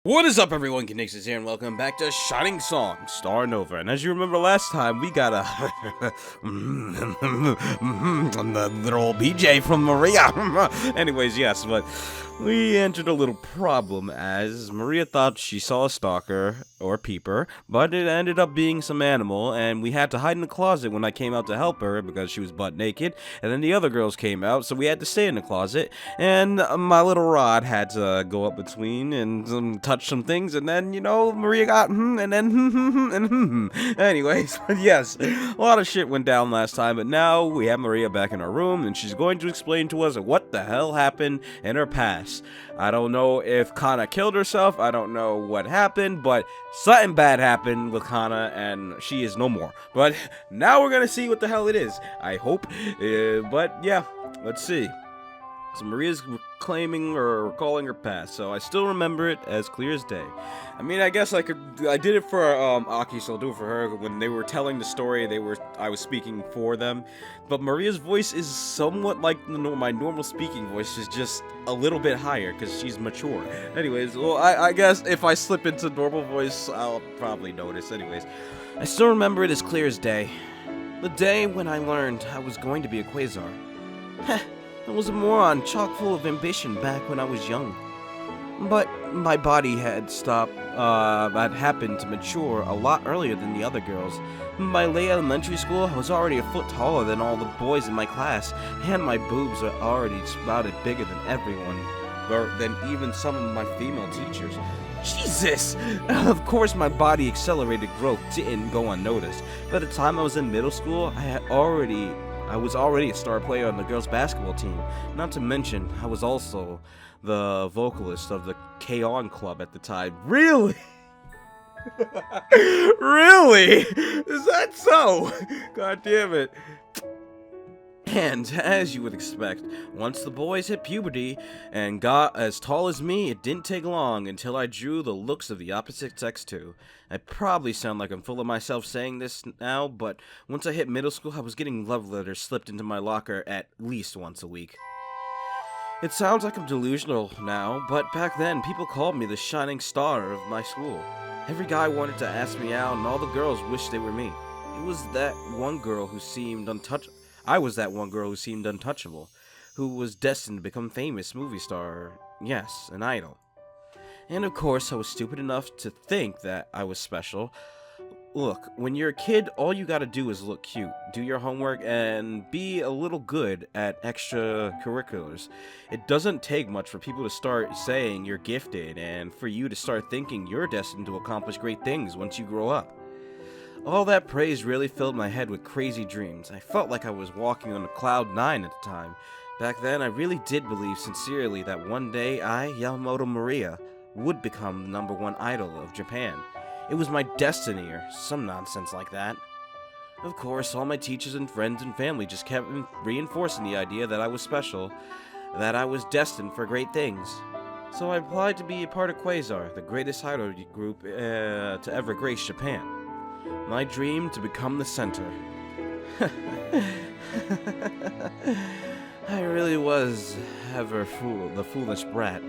What is up, everyone? Conixis here, and welcome back to Shining Song, Starnova. And as you remember last time, we got a the little BJ from Mariya. Anyways, yes, but we entered a little problem as Mariya thought she saw a stalker or peeper, but it ended up being some animal, and we had to hide in the closet when I came out to help her because she was butt naked. And then the other girls came out, so we had to stay in the closet. And my little rod had to go up between and touch some things, and then, you know, Mariya got and then and anyways, but yes, a lot of shit went down last time, but now we have Mariya back in our room, and she's going to explain to us what the hell happened in her past. I don't know if Kana killed herself, I don't know what happened, but something bad happened with Kana, and she is no more. But now we're gonna see what the hell it is, I hope, but yeah, let's see. So Mariya's claiming or recalling her past, so I still remember it as clear as day. I mean, I guess I did it for Aki, so I'll do it for her. When they were telling the story, I was speaking for them. But Mariya's voice is somewhat like my normal speaking voice, is just a little bit higher because she's mature. Anyways, well, I guess if I slip into normal voice, I'll probably notice. Anyways, I still remember it as clear as day. The day when I learned I was going to be a quasar. Heh. I was a moron, chock full of ambition back when I was young. But my body had happened to mature a lot earlier than the other girls. By late elementary school, I was already a foot taller than all the boys in my class, and my boobs are already sprouted bigger than everyone, or than even some of my female teachers. Jesus! Of course, my body accelerated growth didn't go unnoticed. By the time I was in middle school, I was already a star player on the girls' basketball team. Not to mention, I was also the vocalist of the K-On! Club at the time. Really? Really? Is that so? God damn it. And, as you would expect, once the boys hit puberty and got as tall as me, it didn't take long until I drew the looks of the opposite sex too. I probably sound like I'm full of myself saying this now, but once I hit middle school, I was getting love letters slipped into my locker at least once a week. It sounds like I'm delusional now, but back then, people called me the shining star of my school. Every guy wanted to ask me out, and all the girls wished they were me. It was that one girl who seemed untouchable. I was that one girl who seemed untouchable, who was destined to become a famous movie star. Yes, an idol. And of course, I was stupid enough to think that I was special. Look, when you're a kid, all you gotta do is look cute, do your homework, and be a little good at extracurriculars. It doesn't take much for people to start saying you're gifted, and for you to start thinking you're destined to accomplish great things once you grow up. All that praise really filled my head with crazy dreams. I felt like I was walking on a cloud 9 at the time. Back then, I really did believe sincerely that one day I, Yamamoto Mariya, would become the #1 idol of Japan. It was my destiny, or some nonsense like that. Of course, all my teachers and friends and family just kept reinforcing the idea that I was special, that I was destined for great things. So I applied to be a part of Quasar, the greatest idol group to ever grace Japan. My dream to become the center. I really was ever the foolish brat.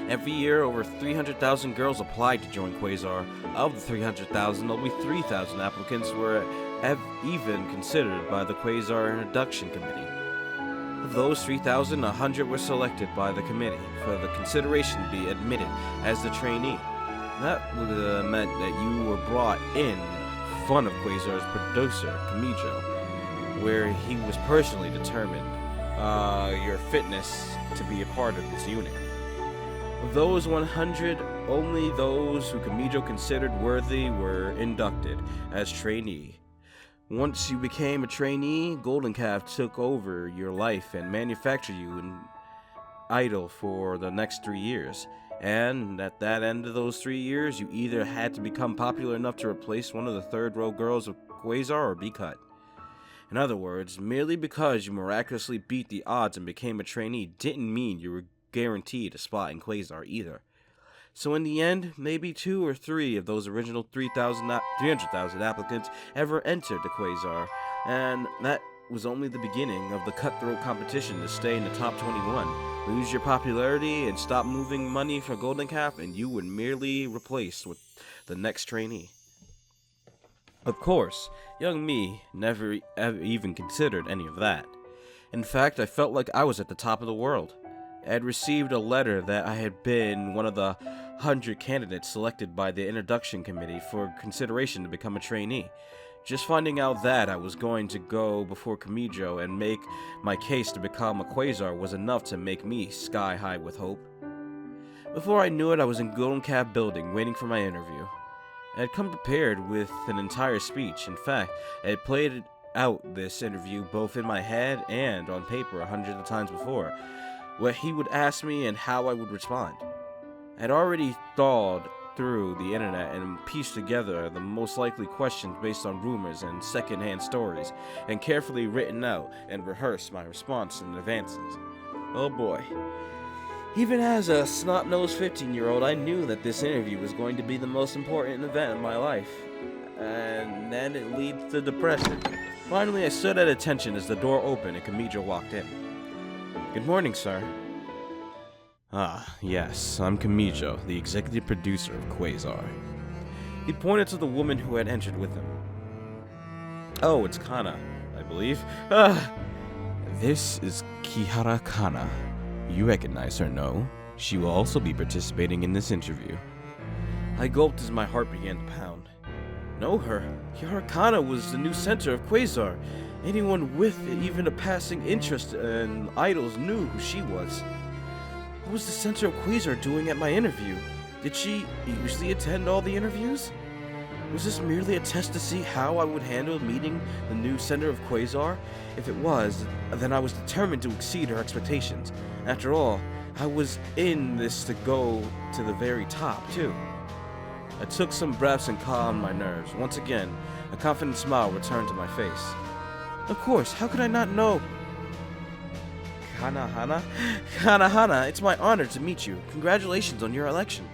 Every year, over 300,000 girls applied to join Quasar. Of the 300,000, only 3,000 applicants were even considered by the Quasar Induction Committee. Of those 3,000, 100 were selected by the committee for the consideration to be admitted as the trainee. That would have meant that you were brought in front of Quasar's producer, Kamijo, where he was personally determined your fitness to be a part of this unit. Of those 100, only those who Kamijo considered worthy were inducted as trainee. Once you became a trainee, Golden Calf took over your life and manufactured you an idol for the next 3 years. And at that end of those 3 years, you either had to become popular enough to replace one of the third-row girls of Quasar or be cut. In other words, merely because you miraculously beat the odds and became a trainee didn't mean you were guaranteed a spot in Quasar either. So in the end, maybe 2 or 3 of those original 300,000 applicants ever entered the Quasar, and that was only the beginning of the cutthroat competition to stay in the top 21. Lose your popularity and stop moving money for Golden Cap, and you were merely replaced with the next trainee. Of course, young me never even considered any of that. In fact, I felt like I was at the top of the world. I had received a letter that I had been one of the 100 candidates selected by the introduction committee for consideration to become a trainee. Just finding out that I was going to go before Kamijo and make my case to become a Quasar was enough to make me sky high with hope. Before I knew it, I was in Golden Cap building waiting for my interview. I had come prepared with an entire speech. In fact, I had played out this interview both in my head and on paper 100 of times before, what he would ask me and how I would respond. I had already thought through the internet and pieced together the most likely questions based on rumors and secondhand stories, and carefully written out and rehearsed my response in advances. Oh boy. Even as a snot-nosed 15-year-old, I knew that this interview was going to be the most important event of my life. And then it leads to depression. Finally, I stood at attention as the door opened and Kamijo walked in. Good morning, sir. Ah, yes, I'm Kamijo, the executive producer of Quasar. He pointed to the woman who had entered with him. Oh, it's Kana, I believe. This is Kihara Kana. You recognize her, no? She will also be participating in this interview. I gulped as my heart began to pound. Know her? Kihara Kana was the new center of Quasar. Anyone with even a passing interest in idols knew who she was. What was the center of Quasar doing at my interview? Did she usually attend all the interviews? Was this merely a test to see how I would handle meeting the new center of Quasar? If it was, then I was determined to exceed her expectations. After all, I was in this to go to the very top, too. I took some breaths and calmed my nerves. Once again, a confident smile returned to my face. Of course, how could I not know? Kanahana, it's my honor to meet you. Congratulations on your election.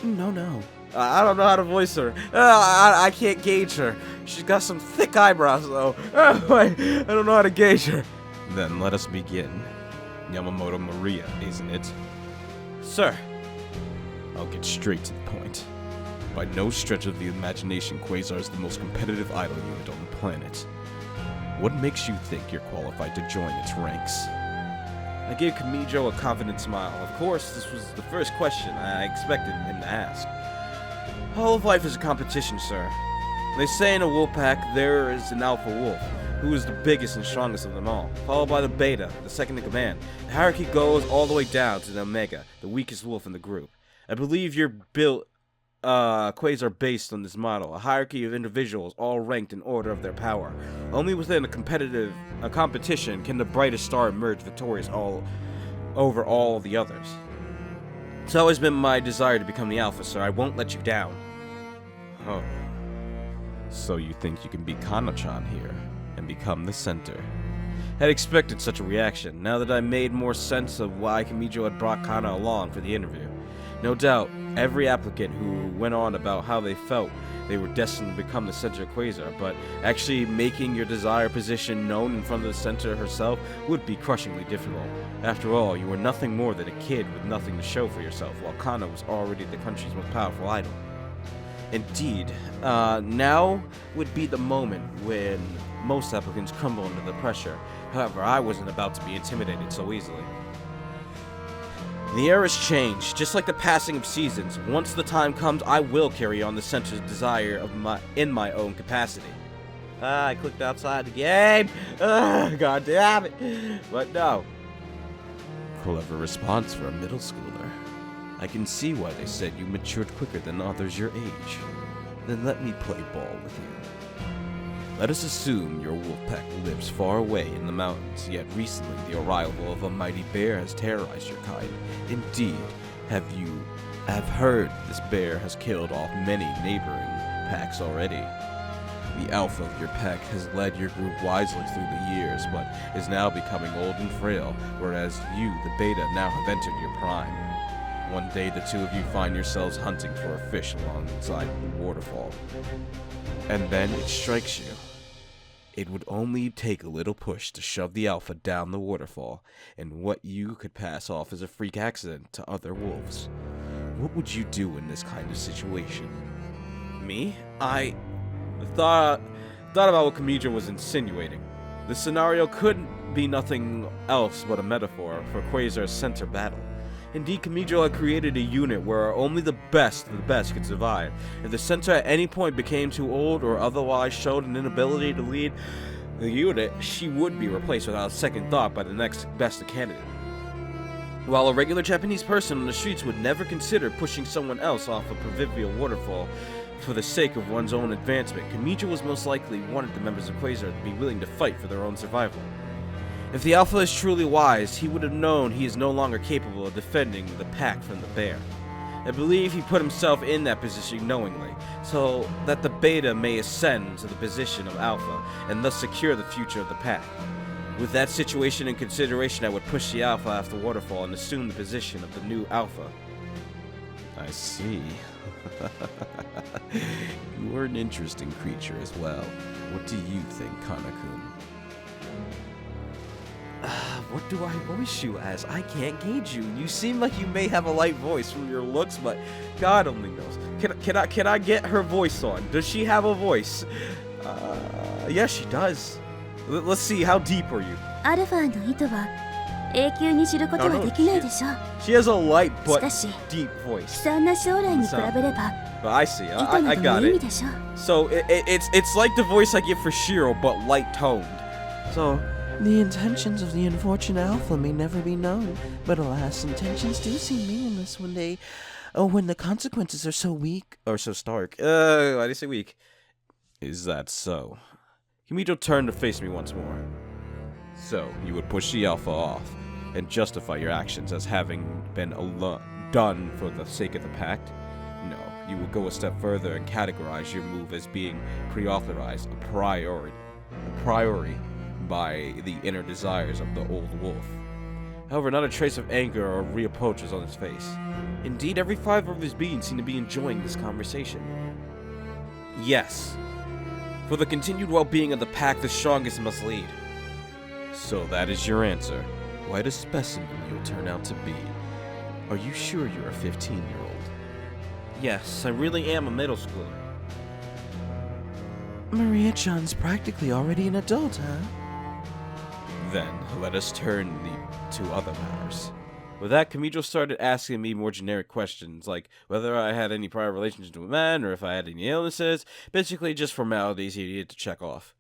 No. I don't know how to voice her. I can't gauge her. She's got some thick eyebrows, though. I don't know how to gauge her. Then let us begin. Yamamoto Mariya, isn't it? Sir. I'll get straight to the point. By no stretch of the imagination, Quasar is the most competitive idol unit on the planet. What makes you think you're qualified to join its ranks? I gave Kamijo a confident smile. Of course, this was the first question I expected him to ask. All of life is a competition, sir. They say in a wolf pack there is an alpha wolf, who is the biggest and strongest of them all, followed by the beta, the second in command. The hierarchy goes all the way down to the omega, the weakest wolf in the group. I believe you're built Quasar based on this model, a hierarchy of individuals all ranked in order of their power. Only within a competition can the brightest star emerge victorious over all the others. It's always been my desire to become the alpha, sir. I won't let you down. Oh. So you think you can beat Kana-chan here and become the center? Had expected such a reaction, now that I made more sense of why Kamijo had brought Kana along for the interview. No doubt, every applicant who went on about how they felt they were destined to become the center of Quasar, but actually making your desired position known in front of the center herself would be crushingly difficult. After all, you were nothing more than a kid with nothing to show for yourself, while Kana was already the country's most powerful idol. Indeed, now would be the moment when most applicants crumble under the pressure. However, I wasn't about to be intimidated so easily. The era's changed, just like the passing of seasons. Once the time comes, I will carry on the center's desire in my own capacity. I clicked outside the game. God damn it. But no. Clever response for a middle schooler. I can see why they said you matured quicker than others your age. Then let me play ball with you. Let us assume your wolf pack lives far away in the mountains, yet recently the arrival of a mighty bear has terrorized your kind. Indeed, have heard this bear has killed off many neighboring packs already. The alpha of your pack has led your group wisely through the years, but is now becoming old and frail, whereas you, the beta, now have entered your prime. One day the two of you find yourselves hunting for a fish alongside the waterfall. And then it strikes you. It would only take a little push to shove the Alpha down the waterfall, and what you could pass off as a freak accident to other wolves. What would you do in this kind of situation? Me? I thought about what Kamijo was insinuating. The scenario couldn't be nothing else but a metaphor for Quasar's center battle. Indeed, Kamijo had created a unit where only the best of the best could survive. If the center at any point became too old or otherwise showed an inability to lead the unit, she would be replaced without a second thought by the next best candidate. While a regular Japanese person on the streets would never consider pushing someone else off a proverbial waterfall for the sake of one's own advancement, Kamijo was most likely one of the members of Quasar to be willing to fight for their own survival. If the Alpha is truly wise, he would have known he is no longer capable of defending the pack from the bear. I believe he put himself in that position knowingly, so that the Beta may ascend to the position of Alpha, and thus secure the future of the pack. With that situation in consideration, I would push the Alpha off the waterfall and assume the position of the new Alpha. I see. You are an interesting creature as well. What do you think, Kana-kun? What do I voice you as? I can't gauge you. You seem like you may have a light voice from your looks, but God only knows. Can I get her voice on? Does she have a voice? Yes, she does. Let's see, how deep are you? She has a light but deep voice. But I see. I got it. So it's like the voice I get for Shiro, but light toned. So the intentions of the unfortunate Alpha may never be known, but alas, intentions do seem meaningless when the consequences are so weak or so stark. Why do you say weak? Is that so? Kamijo turned to face me once more. So, you would push the Alpha off and justify your actions as having been done for the sake of the pact? No, you would go a step further and categorize your move as being pre-authorized, a priori by the inner desires of the old wolf. However, not a trace of anger or reproach was on his face. Indeed, every fiber of his being seemed to be enjoying this conversation. Yes. For the continued well-being of the pack, the strongest must lead. So that is your answer. Quite a specimen you'll turn out to be. Are you sure you're a 15-year-old? Yes, I really am a middle schooler. Mariya-chan's practically already an adult, huh? Then, let us turn to other matters. With that, Kamijo started asking me more generic questions, like whether I had any prior relationships with men, or if I had any illnesses, basically just formalities he needed to check off.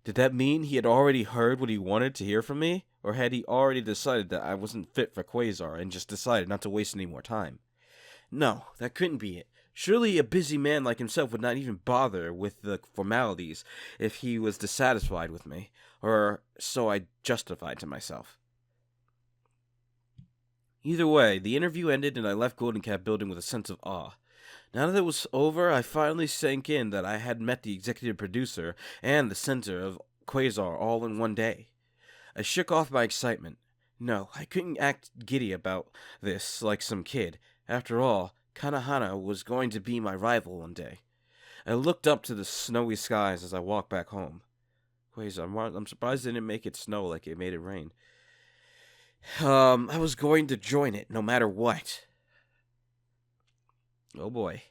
Did that mean he had already heard what he wanted to hear from me, or had he already decided that I wasn't fit for Quasar and just decided not to waste any more time? No, that couldn't be it. Surely a busy man like himself would not even bother with the formalities if he was dissatisfied with me, or so I justified to myself. Either way, the interview ended and I left Golden Cat Building with a sense of awe. Now that it was over, I finally sank in that I had met the executive producer and the center of Quasar all in one day. I shook off my excitement. No, I couldn't act giddy about this like some kid. After all, Kanahana was going to be my rival one day. I looked up to the snowy skies as I walked back home. Quasar, I'm surprised it didn't make it snow like it made it rain. I was going to join it, no matter what. Oh boy.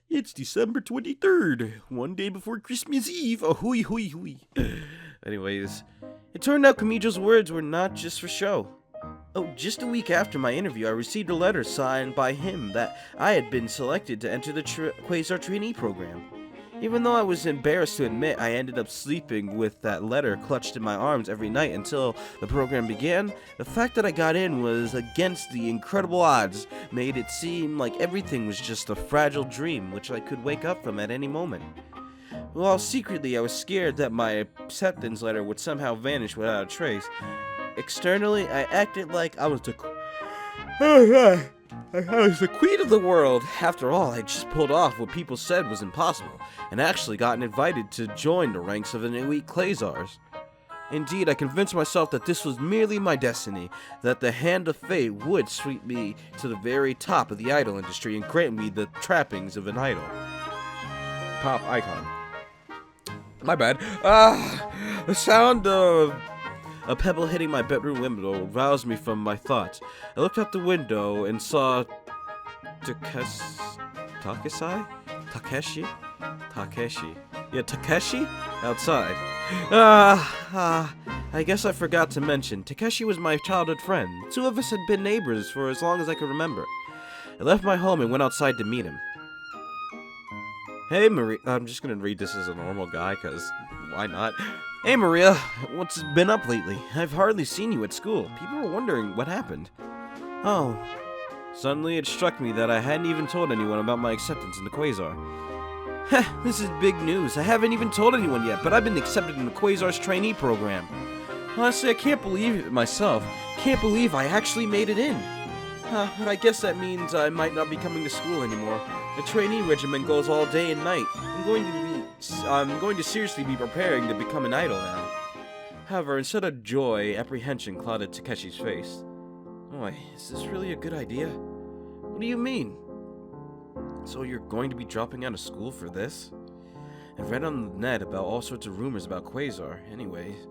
It's December 23rd, one day before Christmas Eve. Ahoy, hoy, hoy. Anyways, it turned out Kamijo's words were not just for show. Oh, just a week after my interview, I received a letter signed by him that I had been selected to enter the Quasar trainee program. Even though I was embarrassed to admit, I ended up sleeping with that letter clutched in my arms every night until the program began. The fact that I got in was against the incredible odds made it seem like everything was just a fragile dream which I could wake up from at any moment. While secretly I was scared that my acceptance letter would somehow vanish without a trace, externally I acted like I was the queen of the world. After all, I just pulled off what people said was impossible, and actually gotten invited to join the ranks of an elite Quasars. Indeed, I convinced myself that this was merely my destiny, that the hand of fate would sweep me to the very top of the idol industry and grant me the trappings of an idol. Pop icon. My bad. The sound of a pebble hitting my bedroom window roused me from my thoughts. I looked out the window and saw Takesai? Takeshi? Takeshi. Yeah, Takeshi? Outside. I guess I forgot to mention, Takeshi was my childhood friend. The two of us had been neighbors for as long as I could remember. I left my home and went outside to meet him. Hey, Mariya. I'm just gonna read this as a normal guy, cause why not? Hey, Mariya. What's been up lately? I've hardly seen you at school. People were wondering what happened. Oh. Suddenly it struck me that I hadn't even told anyone about my acceptance in the Quasar. Heh, this is big news. I haven't even told anyone yet, but I've been accepted in the Quasar's trainee program. Honestly, I can't believe it myself. Can't believe I actually made it in. But I guess that means I might not be coming to school anymore. The trainee regimen goes all day and night. I'm going to seriously be preparing to become an idol now. However, instead of joy, apprehension clouded Takeshi's face. Boy, is this really a good idea? What do you mean? So you're going to be dropping out of school for this? I've read on the net about all sorts of rumors about Quasar. Anyways,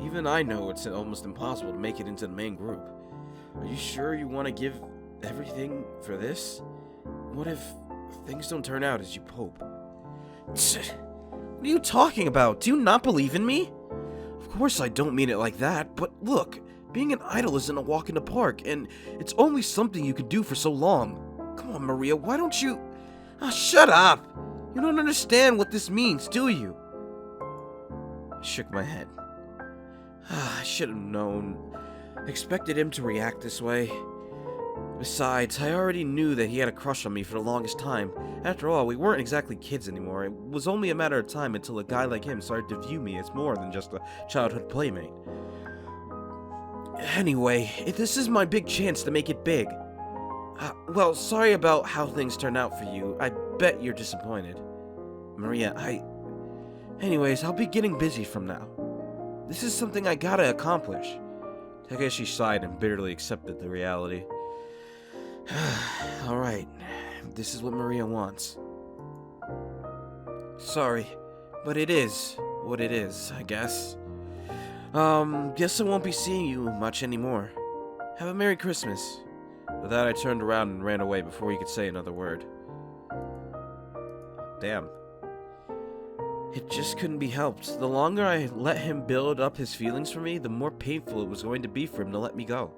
even I know it's almost impossible to make it into the main group. Are you sure you want to give everything for this? What if things don't turn out as you hope? What are you talking about? Do you not believe in me? Of course I don't mean it like that, but look, being an idol isn't a walk in the park, and it's only something you can do for so long. Come on, Mariya, why don't you... shut up! You don't understand what this means, do you? I shook my head. I should have known. Expected him to react this way. Besides, I already knew that he had a crush on me for the longest time. After all, we weren't exactly kids anymore. It was only a matter of time until a guy like him started to view me as more than just a childhood playmate. Anyway, this is my big chance to make it big. Well, sorry about how things turned out for you. I bet you're disappointed. Mariya, Anyways, I'll be getting busy from now. This is something I gotta accomplish. Takeshi sighed and bitterly accepted the reality. Alright, this is what Mariya wants. Sorry, but it is what it is, I guess. Guess I won't be seeing you much anymore. Have a Merry Christmas. With that, I turned around and ran away before he could say another word. Damn. It just couldn't be helped. The longer I let him build up his feelings for me, the more painful it was going to be for him to let me go.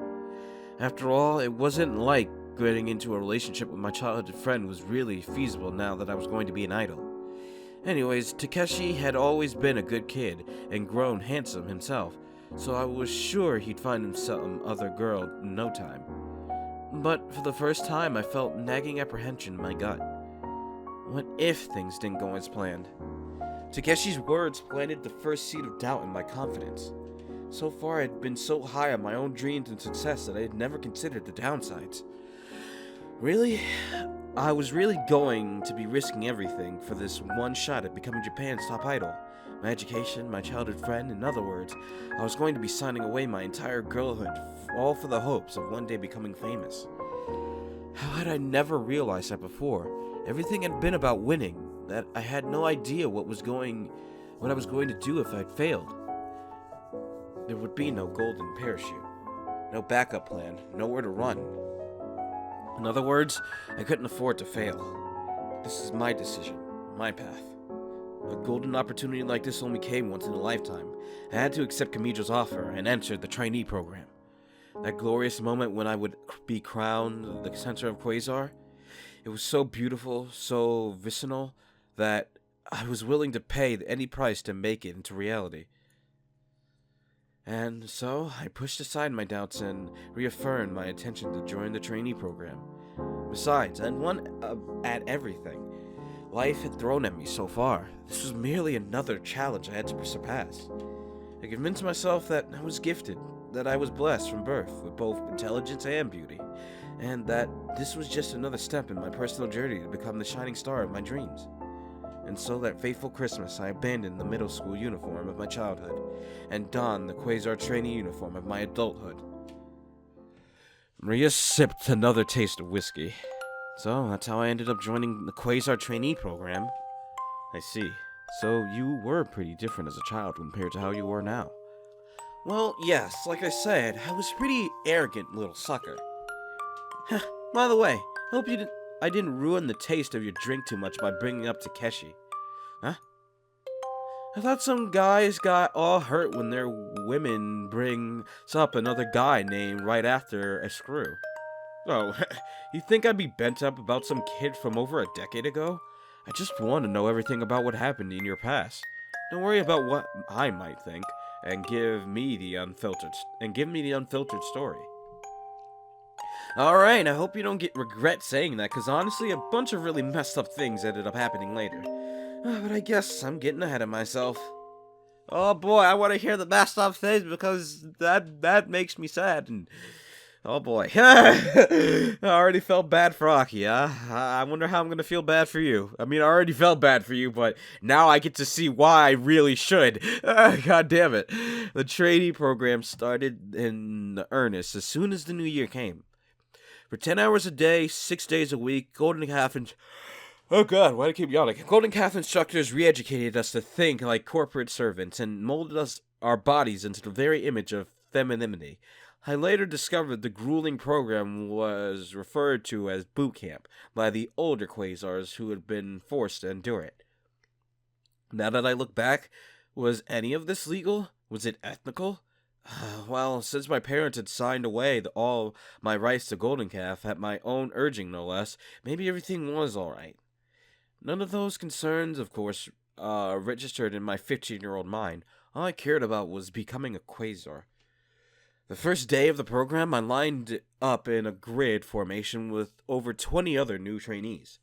After all, it wasn't like getting into a relationship with my childhood friend was really feasible now that I was going to be an idol. Anyways, Takeshi had always been a good kid and grown handsome himself, so I was sure he'd find himself some other girl in no time. But for the first time, I felt nagging apprehension in my gut. What if things didn't go as planned? Takeshi's words planted the first seed of doubt in my confidence. So far, I had been so high on my own dreams and success that I had never considered the downsides. Really? I was really going to be risking everything for this one shot at becoming Japan's top idol. My education, my childhood friend, in other words, I was going to be signing away my entire girlhood, all for the hopes of one day becoming famous. How had I never realized that before? Everything had been about winning, that I had no idea what I was going to do if I'd failed. There would be no golden parachute, no backup plan, nowhere to run. In other words, I couldn't afford to fail. This is my decision, my path. A golden opportunity like this only came once in a lifetime. I had to accept Kamijo's offer and enter the trainee program. That glorious moment when I would be crowned the center of Quasar, it was so beautiful, so visceral, that I was willing to pay any price to make it into reality. And so, I pushed aside my doubts and reaffirmed my intention to join the trainee program. Besides, and at everything life had thrown at me so far, this was merely another challenge I had to surpass. I convinced myself that I was gifted, that I was blessed from birth with both intelligence and beauty, and that this was just another step in my personal journey to become the shining star of my dreams. And so that fateful Christmas, I abandoned the middle school uniform of my childhood and donned the Quasar trainee uniform of my adulthood. Mariya sipped another taste of whiskey. So that's how I ended up joining the Quasar trainee program. I see. So you were pretty different as a child compared to how you are now. Well, yes, like I said, I was a pretty arrogant little sucker. By the way, I didn't ruin the taste of your drink too much by bringing up Takeshi. Huh? I thought some guys got all hurt when their women brings up another guy named right after a screw. Oh, you think I'd be bent up about some kid from over a decade ago? I just want to know everything about what happened in your past. Don't worry about what I might think, and give me the unfiltered story. Alright, I hope you don't regret saying that, because honestly, a bunch of really messed up things ended up happening later. But I guess I'm getting ahead of myself. Oh boy, I want to hear the messed up things, because that makes me sad, and... Oh boy. I already felt bad for Aki, huh? I wonder how I'm gonna feel bad for you. I mean, I already felt bad for you, but now I get to see why I really should. God damn it. The trainee program started in earnest as soon as the new year came. For 10 hours a day, 6 days a week, Golden Calf and... Oh god, why do I keep yawning? Golden Calf instructors re-educated us to think like corporate servants and molded our bodies into the very image of femininity. I later discovered the grueling program was referred to as boot camp by the older Quasars who had been forced to endure it. Now that I look back, was any of this legal? Was it ethical? Well, since my parents had signed away all my rights to Golden Calf, at my own urging no less, maybe everything was alright. None of those concerns, of course, registered in my 15-year-old mind. All I cared about was becoming a Quasar. The first day of the program, I lined up in a grid formation with over 20 other new trainees.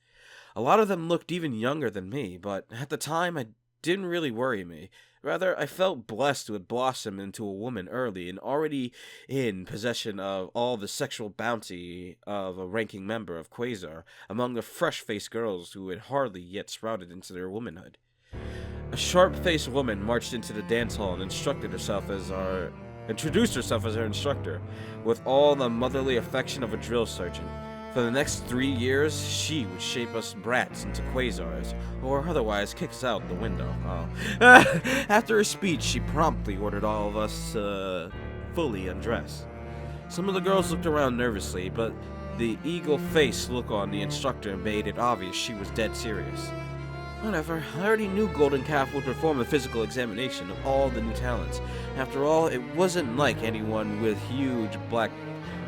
A lot of them looked even younger than me, but at the time, it didn't really worry me. Rather, I felt blessed to have blossomed into a woman early and already in possession of all the sexual bounty of a ranking member of Quasar among the fresh-faced girls who had hardly yet sprouted into their womanhood. A sharp-faced woman marched into the dance hall and introduced herself as her instructor, with all the motherly affection of a drill sergeant. For the next 3 years, she would shape us brats into Quasars, or otherwise kick us out the window. After her speech, she promptly ordered all of us fully undress. Some of the girls looked around nervously, but the eagle-faced look on the instructor made it obvious she was dead serious. Whatever, I already knew Golden Calf would perform a physical examination of all the new talents. After all, it wasn't like anyone with huge black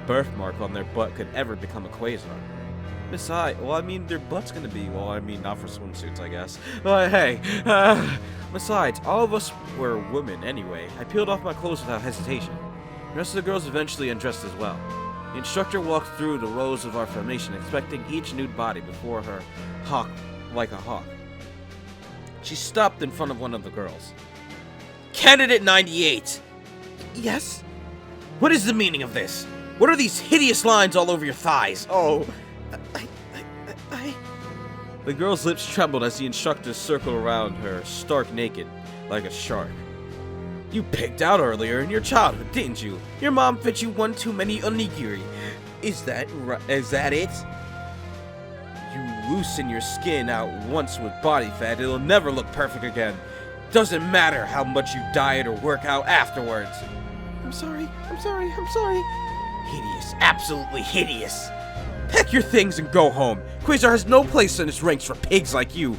birthmark on their butt could ever become a Quasar. Besides, their butt's gonna be, not for swimsuits, I guess. But hey, besides, all of us were women anyway. I peeled off my clothes without hesitation. The rest of the girls eventually undressed as well. The instructor walked through the rows of our formation, inspecting each nude body before her like a hawk. She stopped in front of one of the girls. Candidate 98! Yes? What is the meaning of this? What are these hideous lines all over your thighs? Oh, I... The girl's lips trembled as the instructor circled around her, stark naked, like a shark. You picked out earlier in your childhood, didn't you? Your mom fed you one too many onigiri. Is that it? You loosen your skin out once with body fat, it'll never look perfect again. Doesn't matter how much you diet or work out afterwards. I'm sorry. Hideous, absolutely hideous. Pack your things and go home. Quasar has no place in its ranks for pigs like you.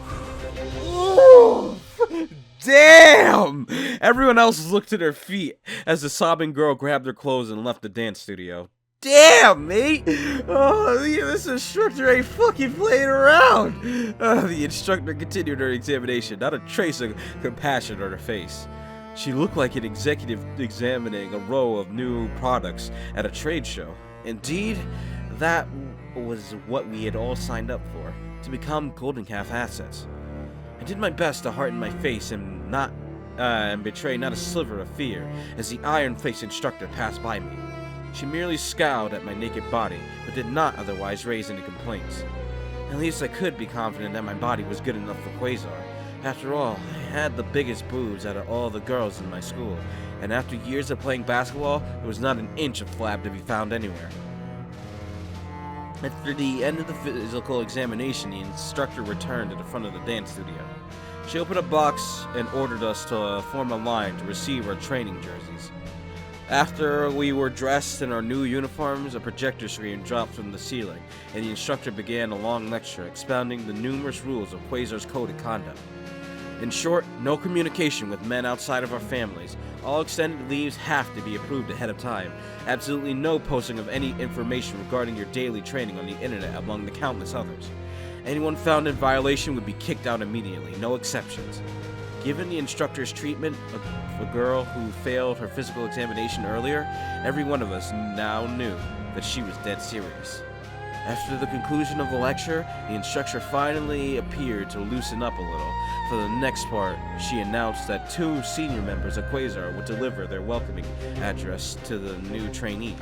Damn! Everyone else looked at their feet as the sobbing girl grabbed her clothes and left the dance studio. Damn, mate! Oh, this instructor ain't fucking playing around! The instructor continued her examination, not a trace of compassion on her face. She looked like an executive examining a row of new products at a trade show. Indeed, that was what we had all signed up for, to become Golden Calf assets. I did my best to harden my face and betray not a sliver of fear as the iron-faced instructor passed by me. She merely scowled at my naked body, but did not otherwise raise any complaints. At least I could be confident that my body was good enough for Quasar. After all, I had the biggest boobs out of all the girls in my school, and after years of playing basketball, there was not an inch of flab to be found anywhere. After the end of the physical examination, the instructor returned to the front of the dance studio. She opened a box and ordered us to form a line to receive our training jerseys. After we were dressed in our new uniforms, a projector screen dropped from the ceiling, and the instructor began a long lecture expounding the numerous rules of Quasar's code of conduct. In short, no communication with men outside of our families. All extended leaves have to be approved ahead of time. Absolutely no posting of any information regarding your daily training on the internet among the countless others. Anyone found in violation would be kicked out immediately, no exceptions. Given the instructor's treatment of a girl who failed her physical examination earlier, every one of us now knew that she was dead serious. After the conclusion of the lecture, the instructor finally appeared to loosen up a little. For the next part, she announced that 2 senior members of Quasar would deliver their welcoming address to the new trainees.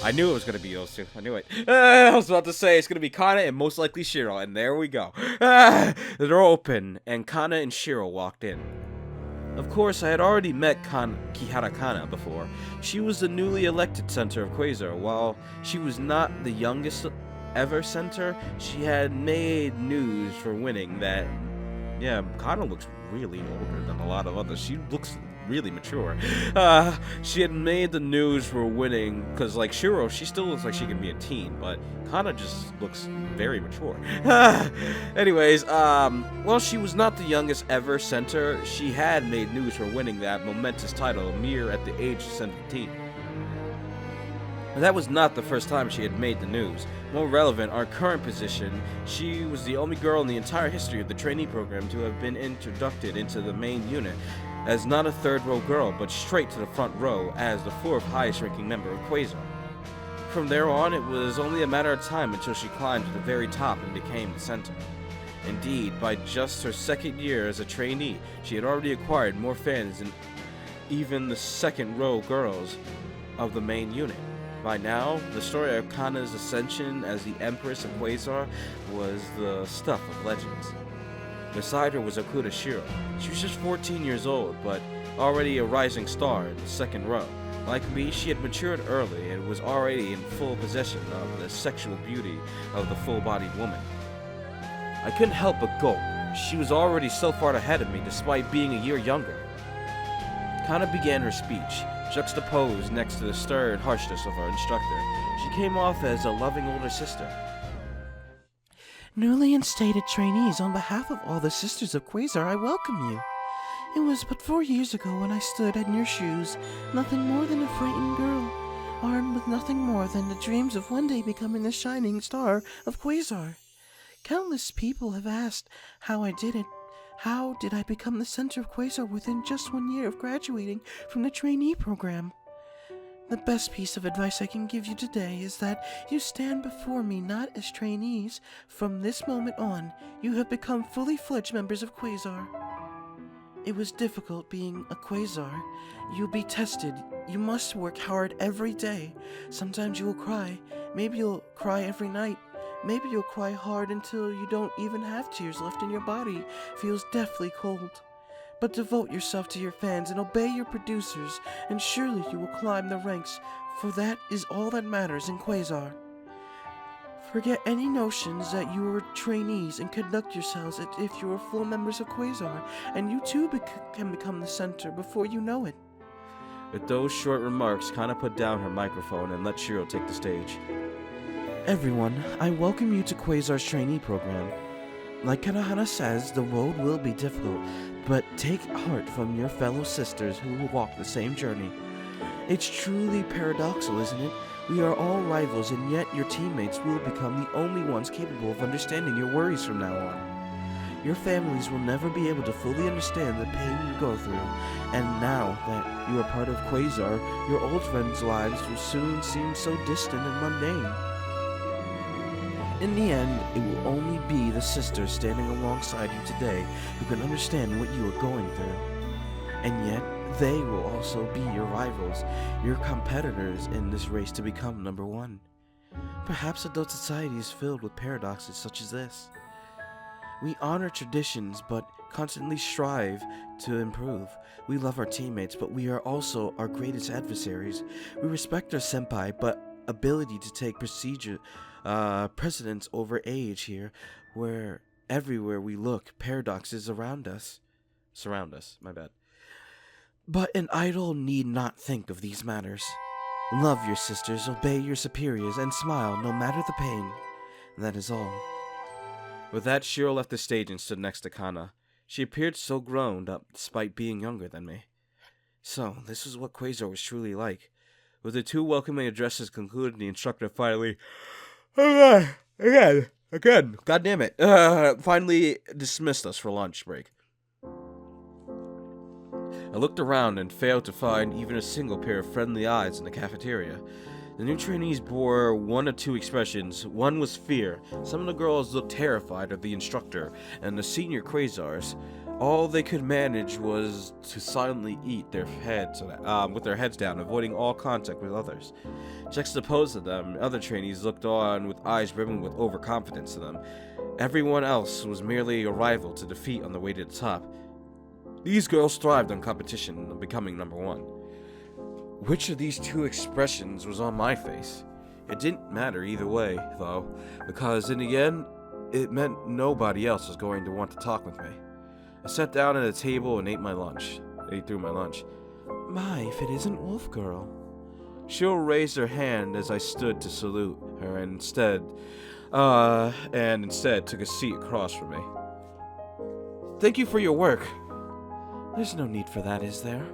I knew it was going to be those 2. I knew it. I was about to say it's going to be Kana and most likely Shiro, and there we go. The door opened, and Kana and Shiro walked in. Of course, I had already met Kihara Kana before. She was the newly elected center of Quasar. While she was not the youngest ever center, she had made news for winning that, yeah, Kana looks really older than a lot of others. She looks really mature. She had made the news for winning, because like Shiro, she still looks like she can be a teen, but Kana just looks very mature. Anyways, well, she was not the youngest ever center. She had made news for winning that momentous title mere at the age of 17. And that was not the first time she had made the news. More relevant, our current position, she was the only girl in the entire history of the trainee program to have been introduced into the main unit as not a third row girl, but straight to the front row as the 4th highest ranking member of Quasar. From there on, it was only a matter of time until she climbed to the very top and became the center. Indeed, by just her 2nd year as a trainee, she had already acquired more fans than even the 2nd row girls of the main unit. By now, the story of Kana's ascension as the Empress of Quasar was the stuff of legends. Beside her was Okuda Shiro. She was just 14 years old, but already a rising star in the 2nd row. Like me, she had matured early and was already in full possession of the sexual beauty of the full-bodied woman. I couldn't help but gulp. She was already so far ahead of me despite being a year younger. Kana began her speech, juxtaposed next to the stern harshness of our instructor. She came off as a loving older sister. Newly instated trainees, on behalf of all the sisters of Quasar, I welcome you. It was but 4 years ago when I stood in your shoes, nothing more than a frightened girl, armed with nothing more than the dreams of one day becoming the shining star of Quasar. Countless people have asked how I did it. How did I become the center of Quasar within just 1 year of graduating from the trainee program? The best piece of advice I can give you today is that you stand before me not as trainees. From this moment on, you have become fully fledged members of Quasar. It was difficult being a Quasar. You'll be tested. You must work hard every day. Sometimes you will cry. Maybe you'll cry every night. Maybe you'll cry hard until you don't even have tears left and your body feels deathly cold. But devote yourself to your fans and obey your producers, and surely you will climb the ranks, for that is all that matters in Quasar. Forget any notions that you are trainees and conduct yourselves as if you are full members of Quasar, and you too can become the center before you know it. With those short remarks, Kana put down her microphone and let Shiro take the stage. Everyone, I welcome you to Quasar's trainee program. Like Kanahana says, the road will be difficult, but take heart from your fellow sisters who will walk the same journey. It's truly paradoxical, isn't it? We are all rivals, and yet your teammates will become the only ones capable of understanding your worries from now on. Your families will never be able to fully understand the pain you go through, and now that you are part of Quasar, your old friends' lives will soon seem so distant and mundane. In the end, it will only be the sisters standing alongside you today who can understand what you are going through. And yet, they will also be your rivals, your competitors in this race to become number one. Perhaps adult society is filled with paradoxes such as this. We honor traditions, but constantly strive to improve. We love our teammates, but we are also our greatest adversaries. We respect our senpai, but ability to take precedence over age here, where everywhere we look, paradoxes surround us, my bad. But an idol need not think of these matters. Love your sisters, obey your superiors, and smile no matter the pain. That is all. With that, Shiro left the stage and stood next to Kana. She appeared so grown up despite being younger than me. So, this is what Quasar was truly like. With the two welcoming addresses concluded, the instructor finally... Again. God damn it. Finally dismissed us for lunch break. I looked around and failed to find even a single pair of friendly eyes in the cafeteria. The new trainees bore one of two expressions. One was fear. Some of the girls looked terrified of the instructor, and the senior Quasars, all they could manage was to silently eat their heads with their heads down, avoiding all contact with others. Juxtaposed to them, other trainees looked on with eyes brimming with overconfidence to them. Everyone else was merely a rival to defeat on the way to the top. These girls thrived on competition of becoming number one. Which of these two expressions was on my face? It didn't matter either way, though, because in the end, it meant nobody else was going to want to talk with me. I sat down at a table and ate through my lunch. My, if it isn't Wolf Girl. Shiro raised her hand as I stood to salute her and instead took a seat across from me. Thank you for your work. There's no need for that, is there?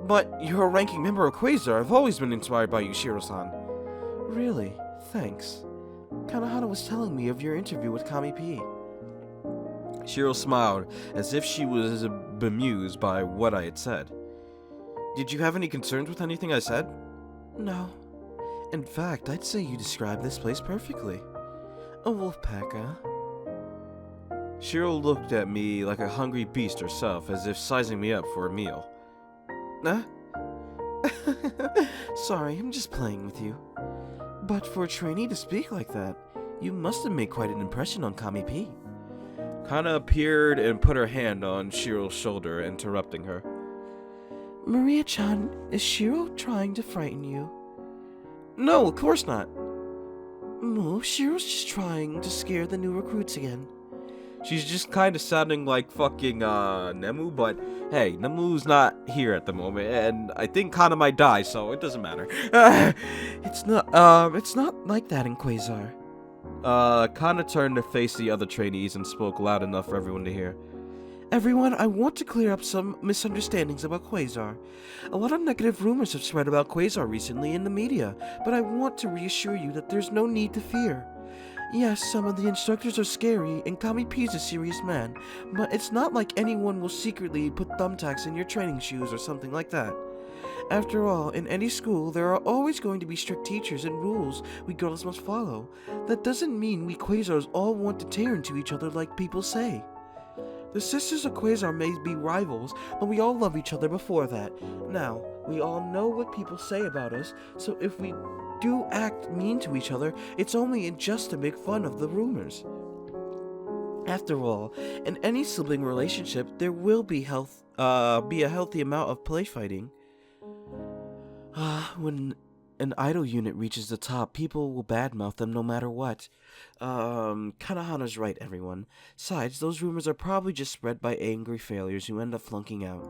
But you're a ranking member of Quasar. I've always been inspired by you, Shiro-san. Really? Thanks. Kanahana was telling me of your interview with Kami P. Shiro smiled, as if she was bemused by what I had said. Did you have any concerns with anything I said? No. In fact, I'd say you described this place perfectly. A wolf pack, huh? Shiro looked at me like a hungry beast herself, as if sizing me up for a meal. Huh? Sorry, I'm just playing with you. But for a trainee to speak like that, you must have made quite an impression on Kami P. Kana appeared and put her hand on Shiro's shoulder, interrupting her. Mariya-chan, is Shiro trying to frighten you? No, of course not. Shiro's just trying to scare the new recruits again. She's just kind of sounding like fucking Nemu, but hey, Nemu's not here at the moment, and I think Kana might die, so it doesn't matter. It's not like that in Quasar. Kana turned to face the other trainees and spoke loud enough for everyone to hear. Everyone, I want to clear up some misunderstandings about Quasar. A lot of negative rumors have spread about Quasar recently in the media, but I want to reassure you that there's no need to fear. Yes, some of the instructors are scary, and Kami P's a serious man, but it's not like anyone will secretly put thumbtacks in your training shoes or something like that. After all, in any school, there are always going to be strict teachers and rules we girls must follow. That doesn't mean we Quasars all want to tear into each other like people say. The sisters of Quasar may be rivals, but we all love each other before that. Now, we all know what people say about us, so if we do act mean to each other, it's only just to make fun of the rumors. After all, in any sibling relationship, there will be a healthy amount of play fighting. When an idol unit reaches the top, people will badmouth them no matter what. Kanahana's right, everyone. Besides, those rumors are probably just spread by angry failures who end up flunking out.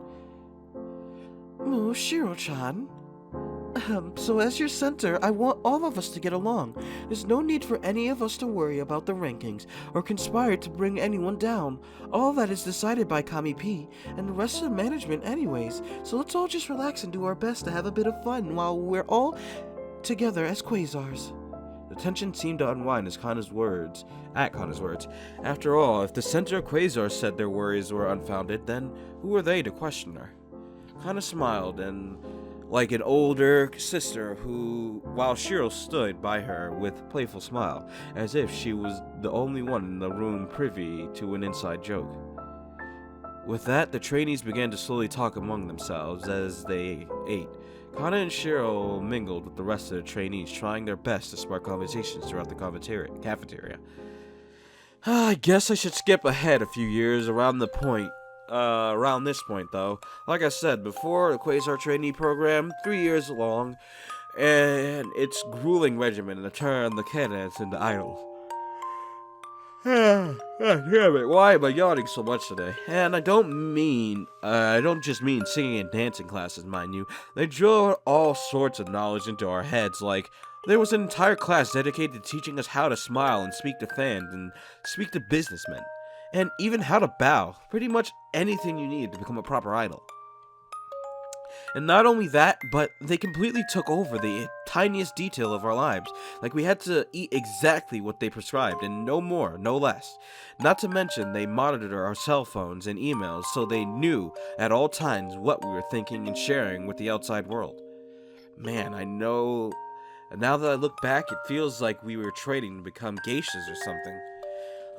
Shiro-chan. So as your center, I want all of us to get along. There's no need for any of us to worry about the rankings, or conspire to bring anyone down. All that is decided by Kami P, and the rest of the management anyways, so let's all just relax and do our best to have a bit of fun while we're all together as Quasars. The tension seemed to unwind at Kana's words. After all, if the center of Quasar said their worries were unfounded, then who were they to question her? Kana smiled, and like an older sister while Shiro stood by her with a playful smile, as if she was the only one in the room privy to an inside joke. With that, the trainees began to slowly talk among themselves as they ate. Kana and Shiro mingled with the rest of the trainees, trying their best to spark conversations throughout the cafeteria. I guess I should skip ahead a few years around this point, though. Like I said before, the Quasar trainee program, 3 years long, and its grueling regimen to turn the candidates into idols. Damn it, why am I yawning so much today? And I don't just mean singing and dancing classes, mind you. They drilled all sorts of knowledge into our heads, like there was an entire class dedicated to teaching us how to smile and speak to fans and speak to businessmen. And even how to bow, pretty much anything you need to become a proper idol. And not only that, but they completely took over the tiniest detail of our lives. Like we had to eat exactly what they prescribed, and no more, no less. Not to mention, they monitored our cell phones and emails so they knew at all times what we were thinking and sharing with the outside world. Man, I know. Now that I look back, it feels like we were trading to become geishas or something.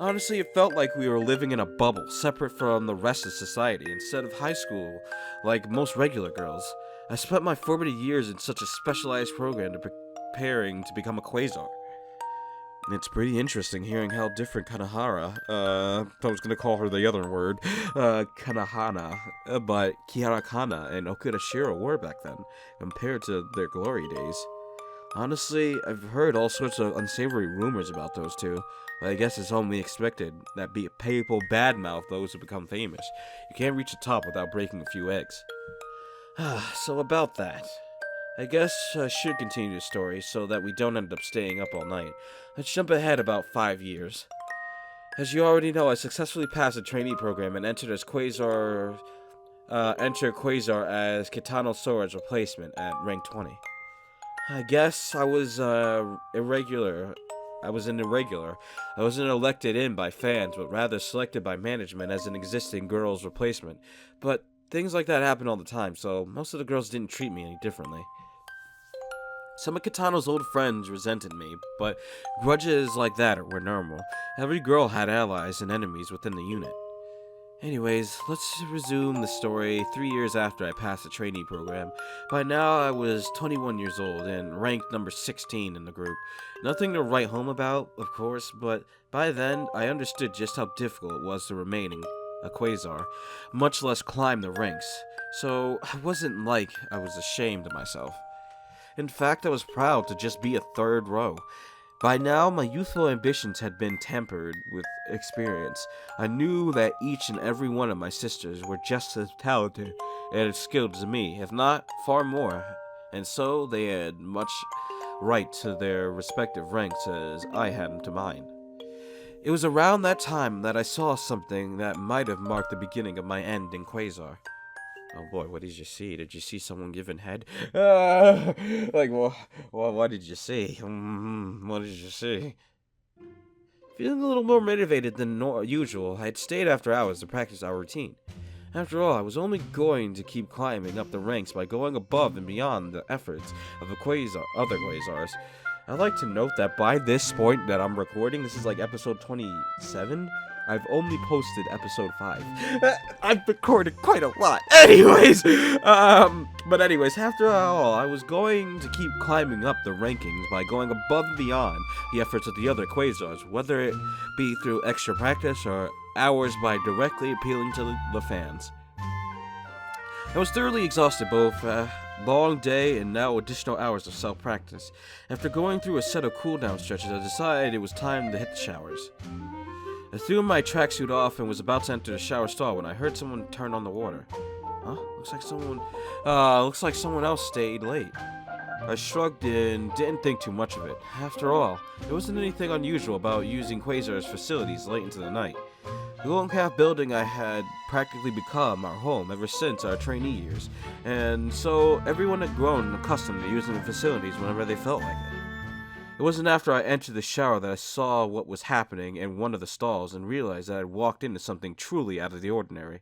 Honestly, it felt like we were living in a bubble, separate from the rest of society, instead of high school, like most regular girls. I spent my formative years in such a specialized program to preparing to become a quasar. It's pretty interesting hearing how different Kanahara, I was gonna call her the other word, Kanahana, but Kiharakana and Okuda Shiro were back then, compared to their glory days. Honestly, I've heard all sorts of unsavory rumors about those two, but I guess it's only expected that people badmouth those who become famous. You can't reach the top without breaking a few eggs. So about that. I guess I should continue the story so that we don't end up staying up all night. Let's jump ahead about 5 years. As you already know, I successfully passed the trainee program and entered Quasar as Kitano Sora's replacement at rank 20. I guess I was irregular. I wasn't elected in by fans, but rather selected by management as an existing girl's replacement. But things like that happen all the time, so most of the girls didn't treat me any differently. Some of Kitano's old friends resented me, but grudges like that were normal. Every girl had allies and enemies within the unit. Anyways, let's resume the story 3 years after I passed the trainee program. By now, I was 21 years old and ranked number 16 in the group. Nothing to write home about, of course, but by then, I understood just how difficult it was to remain a quasar, much less climb the ranks. So, it wasn't like I was ashamed of myself. In fact, I was proud to just be a third row. By now, my youthful ambitions had been tempered with experience. I knew that each and every one of my sisters were just as talented and as skilled as me, if not far more, and so they had much right to their respective ranks as I had to mine. It was around that time that I saw something that might have marked the beginning of my end in Quasar. Oh boy, what did you see? Did you see someone giving head? What did you see? What did you see? Feeling a little more motivated than usual, I had stayed after hours to practice our routine. After all, I was only going to keep climbing up the ranks by going above and beyond the efforts of other quasars. I'd like to note that by this point that I'm recording, this is like episode 27, I've only posted episode 5. I've recorded quite a lot. Anyways, after all, I was going to keep climbing up the rankings by going above and beyond the efforts of the other quasars, whether it be through extra practice or hours by directly appealing to the fans. I was thoroughly exhausted, both long day and now additional hours of self-practice. After going through a set of cooldown stretches, I decided it was time to hit the showers. I threw my tracksuit off and was about to enter the shower stall when I heard someone turn on the water. Huh? Looks like someone else stayed late. I shrugged and didn't think too much of it. After all, there wasn't anything unusual about using Quasar's facilities late into the night. The Golden Calf building I had practically become our home ever since our trainee years, and so everyone had grown accustomed to using the facilities whenever they felt like it. It wasn't after I entered the shower that I saw what was happening in one of the stalls and realized that I had walked into something truly out of the ordinary.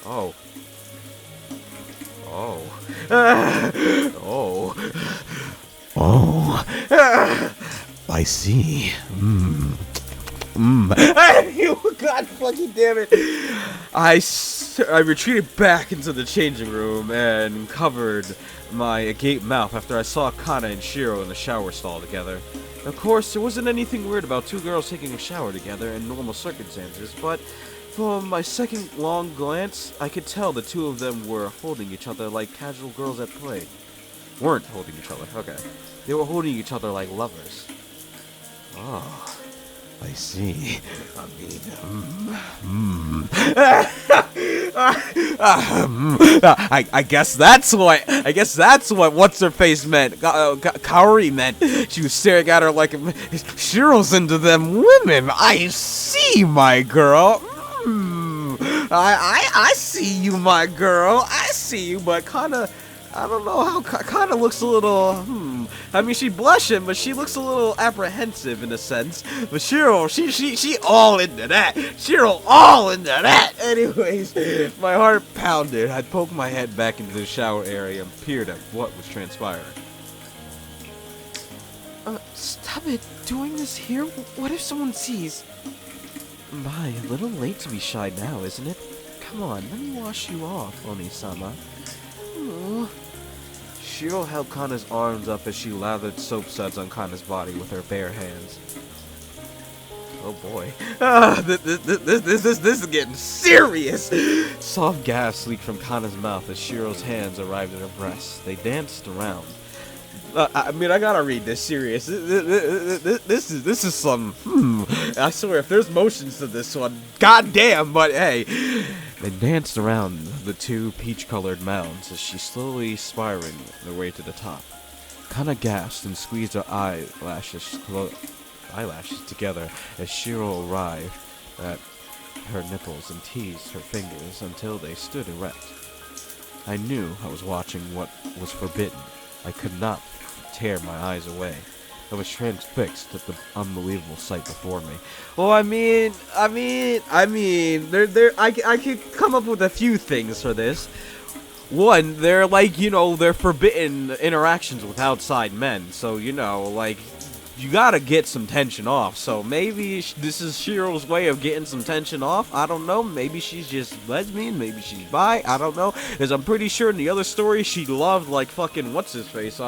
Oh. I see. God fucking damn it. I retreated back into the changing room and covered my agape mouth after I saw Kana and Shiro in the shower stall together. Of course, there wasn't anything weird about two girls taking a shower together in normal circumstances, but from my second long glance, I could tell the two of them were holding each other like casual girls at play. Weren't holding each other, okay. They were holding each other like lovers. Oh, I see. I mean, I guess that's what. What's her face meant. Kaori meant. She was staring at her like Shiro's into them women. I see, my girl. I see you, my girl. I see you, but kinda. I don't know how. Kinda looks a little. I mean, she blushing, but she looks a little apprehensive in a sense. But Shiro, she all into that. Shiro all into that. Anyways, my heart pounded. I poked my head back into the shower area and peered at what was transpiring. Stop it. Doing this here? What if someone sees? My, a little late to be shy now, isn't it? Come on, let me wash you off, Oni-sama. Oh. Shiro held Kana's arms up as she lathered soap suds on Kana's body with her bare hands. Oh boy. This is getting serious! Soft gas leaked from Kana's mouth as Shiro's hands arrived at her breasts. They danced around. I mean, I gotta read this serious. This is some. I swear, if there's motions to this one, goddamn. But hey, they danced around the two peach-colored mounds as she slowly spiraling their way to the top. Kana gasped and squeezed her eyelashes together as Shiro arrived at her nipples and teased her fingers until they stood erect. I knew I was watching what was forbidden. I could not tear my eyes away. I was transfixed at the unbelievable sight before me. Well, I could come up with a few things for this. One, they're they're forbidden interactions with outside men. So, you gotta get some tension off. So maybe this is Shiro's way of getting some tension off. I don't know. Maybe she's just lesbian. Maybe she's bi. I don't know. Because I'm pretty sure in the other story she loved fucking what's his face.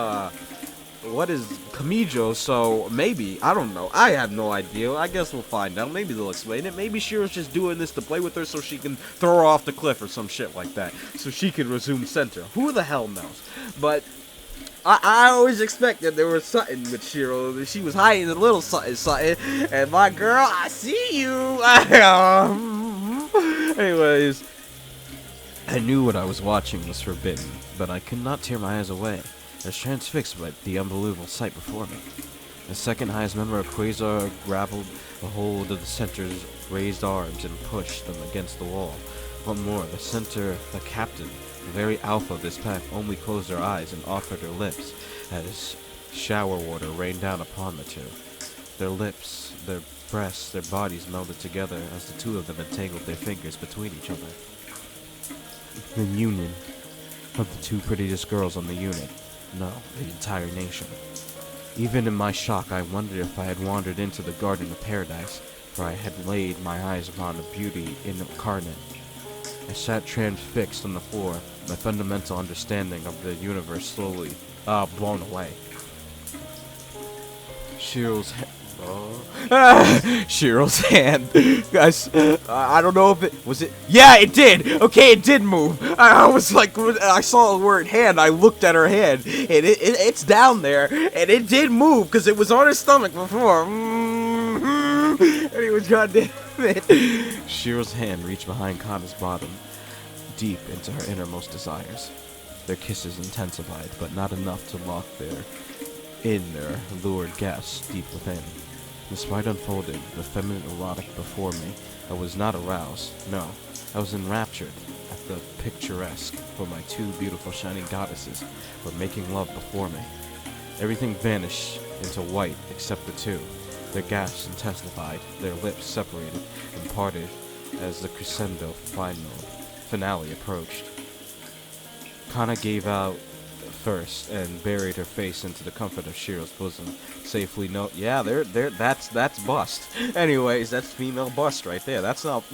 What is Kamijo? So maybe, I don't know. I have no idea. I guess we'll find out. Maybe they'll explain it. Maybe Shiro's just doing this to play with her so she can throw her off the cliff or some shit like that. So she can resume center. Who the hell knows? But I always expected there was something with Shiro. She was hiding a little something. And my girl, I see you. Anyways, I knew what I was watching was forbidden, but I could not tear my eyes away. I was transfixed by the unbelievable sight before me. The second highest member of Quasar grappled a hold of the center's raised arms and pushed them against the wall. What more, the captain, the very alpha of this pack, only closed her eyes and offered her lips as shower water rained down upon the two. Their lips, their breasts, their bodies melded together as the two of them entangled their fingers between each other. The union of the two prettiest girls on the unit. No, the entire nation. Even in my shock, I wondered if I had wandered into the Garden of Paradise, for I had laid my eyes upon a beauty incarnate. I sat transfixed on the floor, my fundamental understanding of the universe slowly, blown away. Shiro's hand. Guys, I don't know if it was it. Yeah, it did. Okay, it did move. I was like, I saw the word hand. I looked at her hand, and it's down there, and it did move because it was on her stomach before. Anyways, goddamn it. Shiro's hand reached behind Kana's bottom, deep into her innermost desires. Their kisses intensified, but not enough to lock their lured gas deep within. Despite unfolding the feminine erotic before me, I was not aroused. No, I was enraptured at the picturesque, for my two beautiful shining goddesses were making love before me. Everything vanished into white except the two. Their gasps intensified, their lips separated and parted as the crescendo finale approached. Kana gave out first and buried her face into the comfort of Shiro's bosom. Safely that's bust. Anyways, that's female bust right there. That's not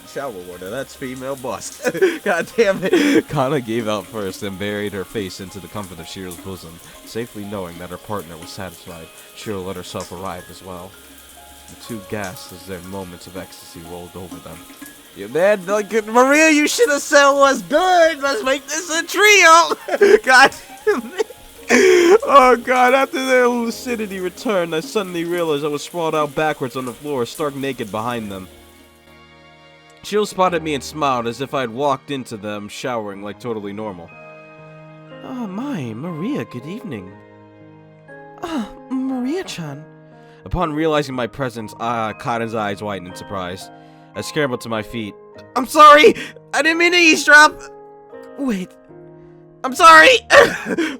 shower water. That's female bust. God damn it. Kana gave out first and buried her face into the comfort of Shiro's bosom, safely knowing that her partner was satisfied. Shiro let herself arrive as well. The two gasped as their moments of ecstasy rolled over them. Yeah, man, Mariya, you should have said what's good. Let's make this a trio. God damn it. Oh god, after their lucidity returned, I suddenly realized I was sprawled out backwards on the floor, stark naked behind them. Shiro spotted me and smiled as if I had walked into them showering like totally normal. Oh my, Mariya, good evening. Ah, Mariya-chan. Upon realizing my presence, Kana's eyes widened in surprise. I scrambled to my feet. I'm sorry! I didn't mean to eavesdrop! Wait. I'm sorry!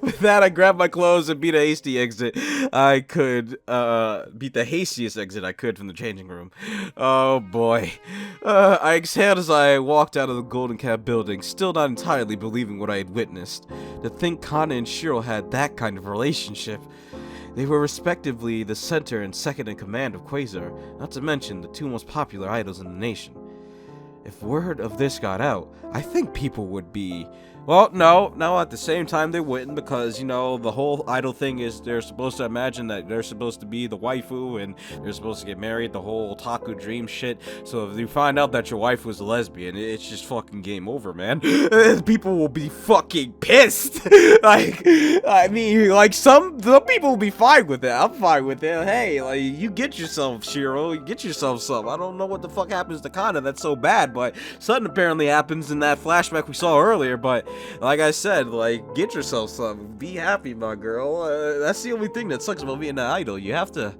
With that, I grabbed my clothes and beat the hastiest exit I could from the changing room. Oh boy. I exhaled as I walked out of the Golden Cap building, still not entirely believing what I had witnessed. To think Kana and Shiro had that kind of relationship. They were respectively the center and second in command of Quasar, not to mention the two most popular idols in the nation. If word of this got out, I think people would be... Well, no, at the same time they wouldn't, because, you know, the whole idol thing is they're supposed to imagine that they're supposed to be the waifu, and they're supposed to get married, the whole otaku dream shit. So if you find out that your wife was a lesbian, it's just fucking game over, man. People will be fucking pissed. Like, I mean, like, some people will be fine with it. I'm fine with it. Hey, like, you get yourself, Shiro, you get yourself some. I don't know what the fuck happens to Kana that's so bad, but something apparently happens in that flashback we saw earlier, but like I said, like, get yourself some. Be happy, my girl. That's the only thing that sucks about being an idol. You have to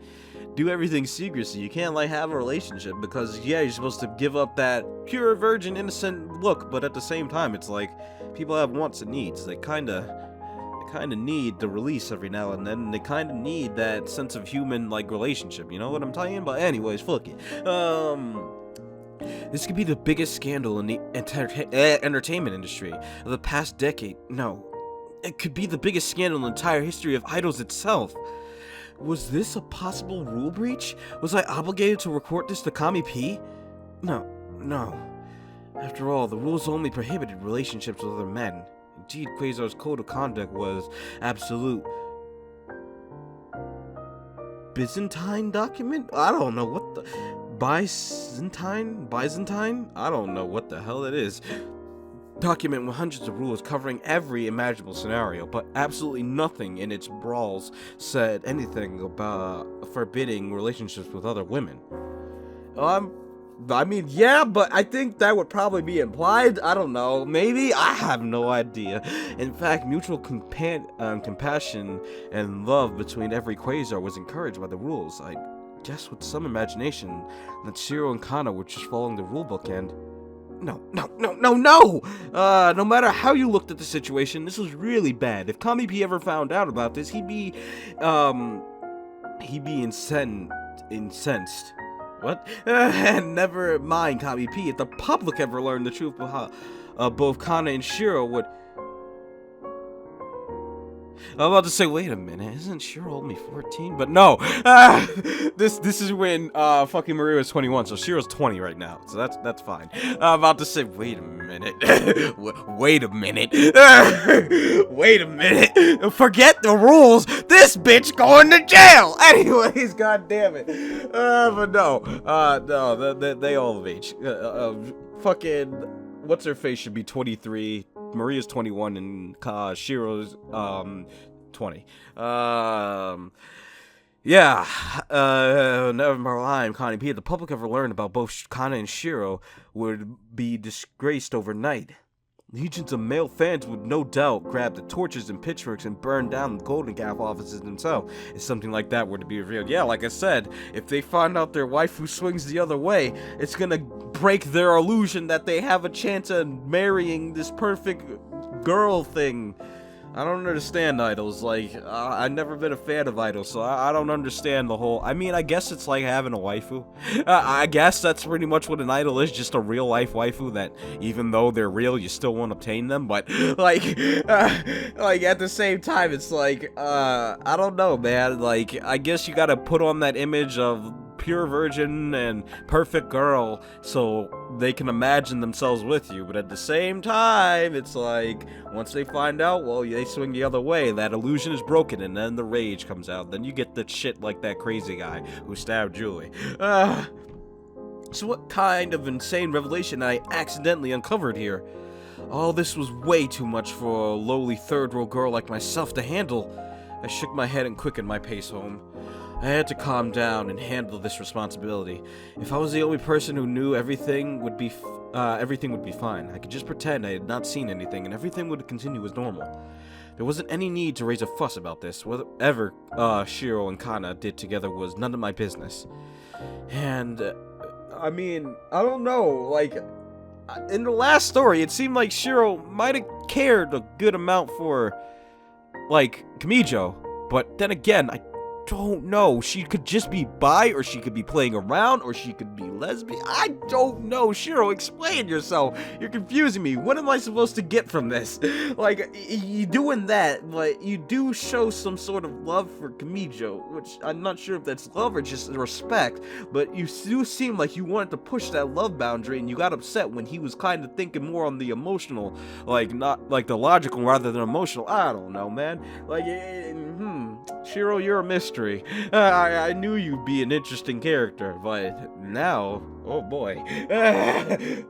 do everything secrecy. You can't, like, have a relationship because, yeah, you're supposed to give up that pure, virgin, innocent look, but at the same time, it's like, people have wants and needs. They kind of need the release every now and then. They kind of need that sense of human, like, relationship. You know what I'm saying? But anyways, fuck it. This could be the biggest scandal in the entertainment industry of the past decade. No, it could be the biggest scandal in the entire history of idols itself. Was this a possible rule breach? Was I obligated to report this to Kami P? No. After all, the rules only prohibited relationships with other men. Indeed, Quasar's code of conduct was absolute. Byzantine document? I don't know what the... Byzantine? I don't know what the hell it is. Document with hundreds of rules covering every imaginable scenario, but absolutely nothing in its brawls said anything about forbidding relationships with other women. I mean, yeah, but I think that would probably be implied. I don't know. Maybe? I have no idea. In fact, mutual compassion and love between every Quasar was encouraged by the rules. I guess with some imagination that Shiro and Kana were just following the rulebook and... No. No matter how you looked at the situation, this was really bad. If Kami P ever found out about this, he'd be incensed. What? And never mind Kami P. If the public ever learned the truth about how both Kana and Shiro would... I'm about to say, wait a minute, isn't Shiro only 14? But no, this is when fucking Mariya was 21, so Shiro's 20 right now, so that's fine. I'm about to say, wait a minute, wait a minute, forget the rules. This bitch going to jail. Anyways, god damn it. But no, they all of age. Fucking what's her face should be 23. Mariya's 21 and Shiro's 20. Yeah. Never mind, Connie P. If the public ever learned about both Kana and Shiro would be disgraced overnight. Legions of male fans would no doubt grab the torches and pitchforks and burn down the Golden Cap offices themselves if something like that were to be revealed. Yeah, like I said, if they find out their waifu swings the other way, it's gonna break their illusion that they have a chance of marrying this perfect girl thing. I don't understand idols. Like, I've never been a fan of idols, so I don't understand the whole... I mean, I guess it's like having a waifu. I guess that's pretty much what an idol is, just a real-life waifu that, even though they're real, you still won't obtain them, but, like, at the same time, it's like, I don't know, man. Like, I guess you gotta put on that image of pure virgin and perfect girl so they can imagine themselves with you, but at the same time it's like once they find out, well, they swing the other way, that illusion is broken and then the rage comes out. Then you get the shit like that crazy guy who stabbed Julie. So what kind of insane revelation I accidentally uncovered here? All this was way too much for a lowly third-world girl like myself to handle. I shook my head and quickened my pace home. I had to calm down and handle this responsibility. If I was the only person who knew everything would be fine. I could just pretend I had not seen anything and everything would continue as normal. There wasn't any need to raise a fuss about this. Whatever Shiro and Kana did together was none of my business. And, I mean, I don't know, like, in the last story, it seemed like Shiro might have cared a good amount for, like, Kamijo. But then again, I don't know. She could just be bi, or she could be playing around, or she could be lesbian. I don't know. Shiro, explain yourself. You're confusing me. What am I supposed to get from this? Like, you doing that, but you do show some sort of love for Kamijo, which I'm not sure if that's love or just respect, but you do seem like you wanted to push that love boundary, and you got upset when he was kind of thinking more on the emotional, like, not, like, the logical rather than emotional. I don't know, man. Like, Shiro, you're a mystery. I knew you'd be an interesting character, but now, oh boy.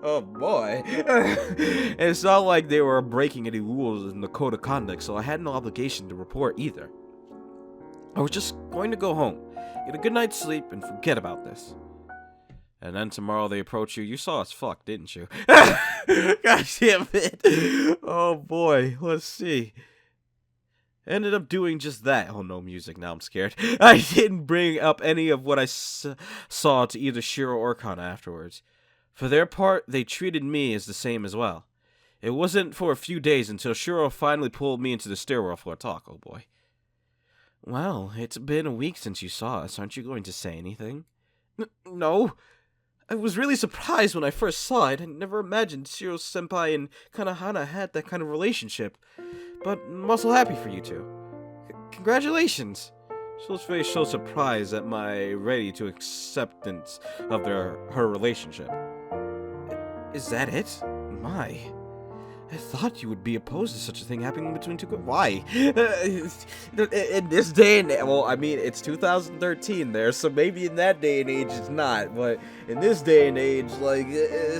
Oh boy. It's not like they were breaking any rules in the code of conduct, so I had no obligation to report either. I was just going to go home, get a good night's sleep, and forget about this. And then tomorrow they approach you. You saw us fuck, didn't you? God damn it. Oh boy, let's see. Ended up doing just that. Oh, no music. Now I'm scared. I didn't bring up any of what I saw to either Shiro or Kana afterwards. For their part, they treated me as the same as well. It wasn't for a few days until Shiro finally pulled me into the stairwell for a talk. Oh, boy. Well, it's been a week since you saw us. Aren't you going to say anything? No. I was really surprised when I first saw it. I never imagined Shiro-senpai and Kanahana had that kind of relationship. But I'm also happy for you two. Congratulations! Shiro's face showed surprise at my ready to acceptance of her relationship. Is that it? My. I thought you would be opposed to such a thing happening between two girls. Why? In this day and age, well, I mean, it's 2013 there, so maybe in that day and age it's not, but in this day and age, like,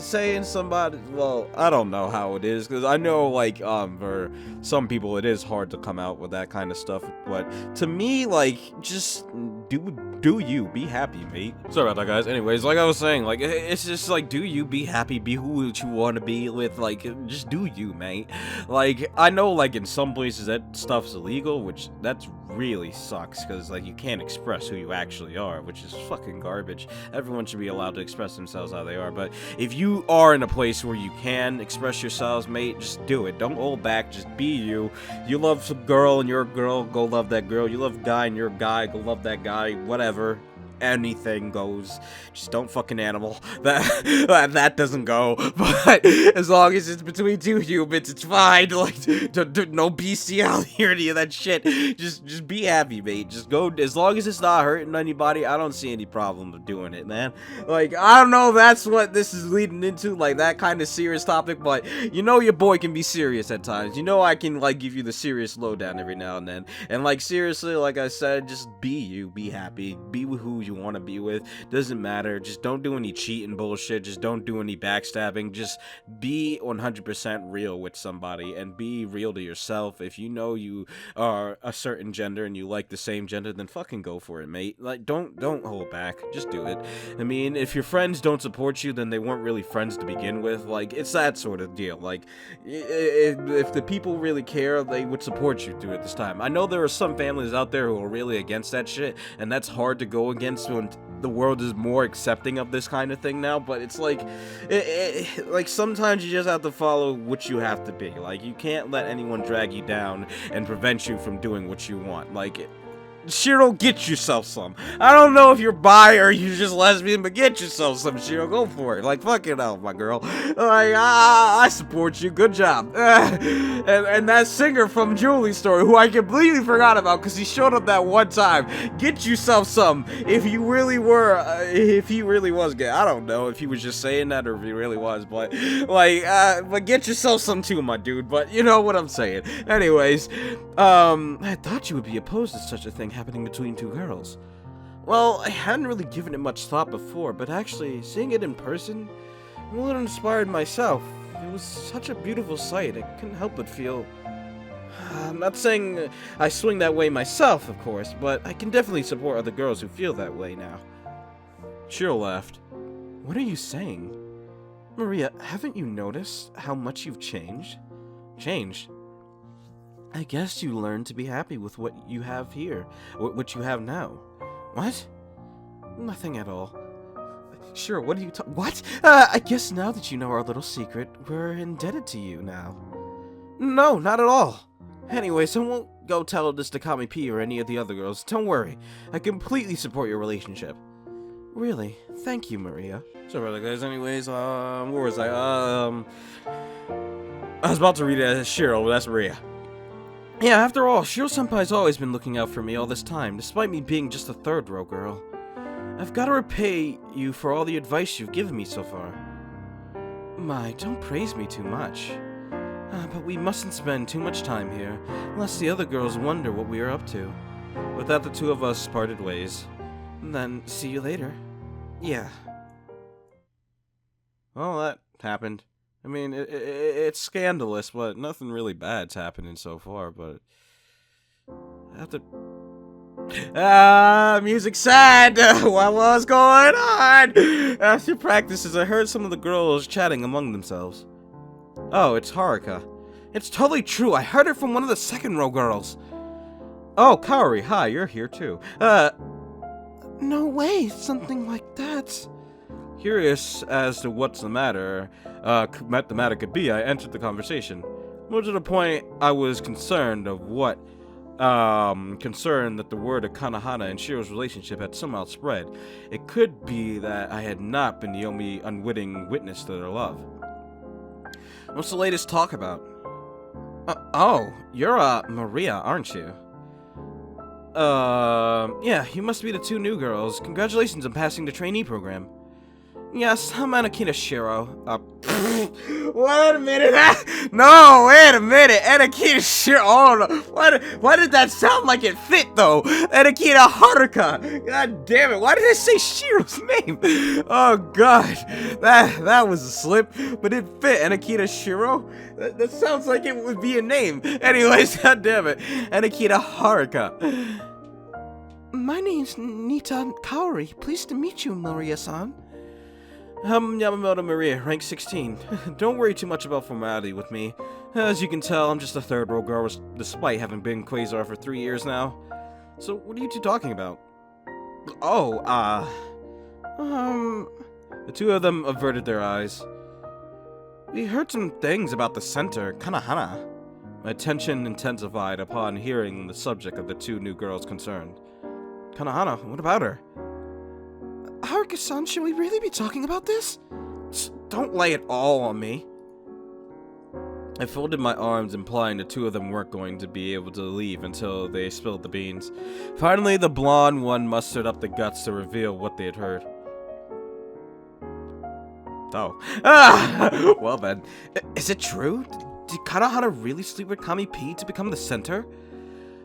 saying somebody, well, I don't know how it is, because I know, like, for some people it is hard to come out with that kind of stuff, but to me, like, just do you, be happy, mate. Sorry about that, guys. Anyways, like I was saying, like, it's just, like, do you, be happy, be who you want to be with, like, just do you, mate. Like, I know, like, in some places that stuff's illegal, which that's really sucks, because, like, you can't express who you actually are, which is fucking garbage. Everyone should be allowed to express themselves how they are, but if you are in a place where you can express yourselves, mate, just do it. Don't hold back, just be you. You love some girl and you're a girl, go love that girl. You love a guy and you're a guy, go love that guy, whatever. Anything goes. Just don't fucking animal. That doesn't go. But as long as it's between two humans, it's fine. Like, no bestiality or any of that shit. Just be happy, mate. Just go. As long as it's not hurting anybody, I don't see any problem with doing it, man. Like, I don't know if that's what this is leading into, like that kind of serious topic, but you know your boy can be serious at times. You know I can, like, give you the serious lowdown every now and then. And, like, seriously, like I said, just be you. Be happy. Be with who you want to be with. Doesn't matter. Just don't do any cheating bullshit. Just don't do any backstabbing. Just be 100% real with somebody and be real to yourself. If you know you are a certain gender and you like the same gender, then fucking go for it, mate. Like, don't hold back. Just do it. I mean, if your friends don't support you, then they weren't really friends to begin with. Like, it's that sort of deal. Like, if the people really care, they would support you through it this time. I know there are some families out there who are really against that shit, and that's hard to go against when the world is more accepting of this kind of thing now, but it's like, like, sometimes you just have to follow what you have to be. Like, you can't let anyone drag you down and prevent you from doing what you want. Like, Shiro, get yourself some. I don't know if you're bi or you're just lesbian, but get yourself some, Shiro. Go for it. Like, fuck it out, my girl. Like, I support you. Good job. And that singer from Julie's story, who I completely forgot about because he showed up that one time. Get yourself some. If you really were, if he really was gay. I don't know if he was just saying that or if he really was, but, like, but get yourself some too, my dude. But you know what I'm saying. Anyways, I thought you would be opposed to such a thing happening between two girls. Well, I hadn't really given it much thought before, but actually, seeing it in person, I'm a little inspired myself. It was such a beautiful sight, I couldn't help but feel I'm not saying I swing that way myself, of course, but I can definitely support other girls who feel that way now. Shiro laughed. What are you saying? Mariya, haven't you noticed how much you've changed? Changed? I guess you learned to be happy with what you have here, what you have now. What? Nothing at all. Sure, what are you what? I guess now that you know our little secret, we're indebted to you now. No, not at all. Anyways, I won't go tell this to Kami P or any of the other girls. Don't worry. I completely support your relationship. Really? Thank you, Mariya. Sorry about that, guys. Anyways, where was I? I was about to read it as Shiro, but that's Mariya. Yeah, after all, Shiro-senpai's always been looking out for me all this time, despite me being just a third-row girl. I've got to repay you for all the advice you've given me so far. My, don't praise me too much. But we mustn't spend too much time here, lest the other girls wonder what we are up to. With that, the two of us parted ways. Then, see you later. Yeah. Well, that happened. I mean, it's scandalous, but nothing really bad's happening so far, but... After... music's sad! What was going on? After practices, I heard some of the girls chatting among themselves. Oh, it's Haruka. It's totally true, I heard it from one of the second-row girls. Oh, Kaori, hi, you're here too. No way, something like that. Curious as to what's the matter, could be, I entered the conversation. More to the point, I was concerned that the word of Kanahana and Shiro's relationship had somehow spread. It could be that I had not been the only unwitting witness to their love. What's the latest talk about? Oh, you're, Mariya, aren't you? Yeah, you must be the two new girls. Congratulations on passing the trainee program. Yes, I'm Anakita Shiro. Wait a minute. No, wait a minute. Anakita Shiro. Oh, no. Why did that sound like it fit, though? Anakita Haruka. God damn it. Why did I say Shiro's name? Oh, God. That was a slip, but it fit. Anakita Shiro? That sounds like it would be a name. Anyways, god damn it. Anakita Haruka. My name's Nita Kaori. Pleased to meet you, Mariya-san. Yamamoto Mariya, rank 16. Don't worry too much about formality with me. As you can tell, I'm just a third-row girl despite having been Quasar for 3 years now. So, what are you two talking about? Oh, The two of them averted their eyes. We heard some things about the center, Kanahana. My tension intensified upon hearing the subject of the two new girls concerned. Kanahana, what about her? Haruka-san, should we really be talking about this? Don't lay it all on me. I folded my arms, implying the two of them weren't going to be able to leave until they spilled the beans. Finally, the blonde one mustered up the guts to reveal what they had heard. Oh. Well then. Is it true? Did Kanahana really sleep with Kami P to become the center?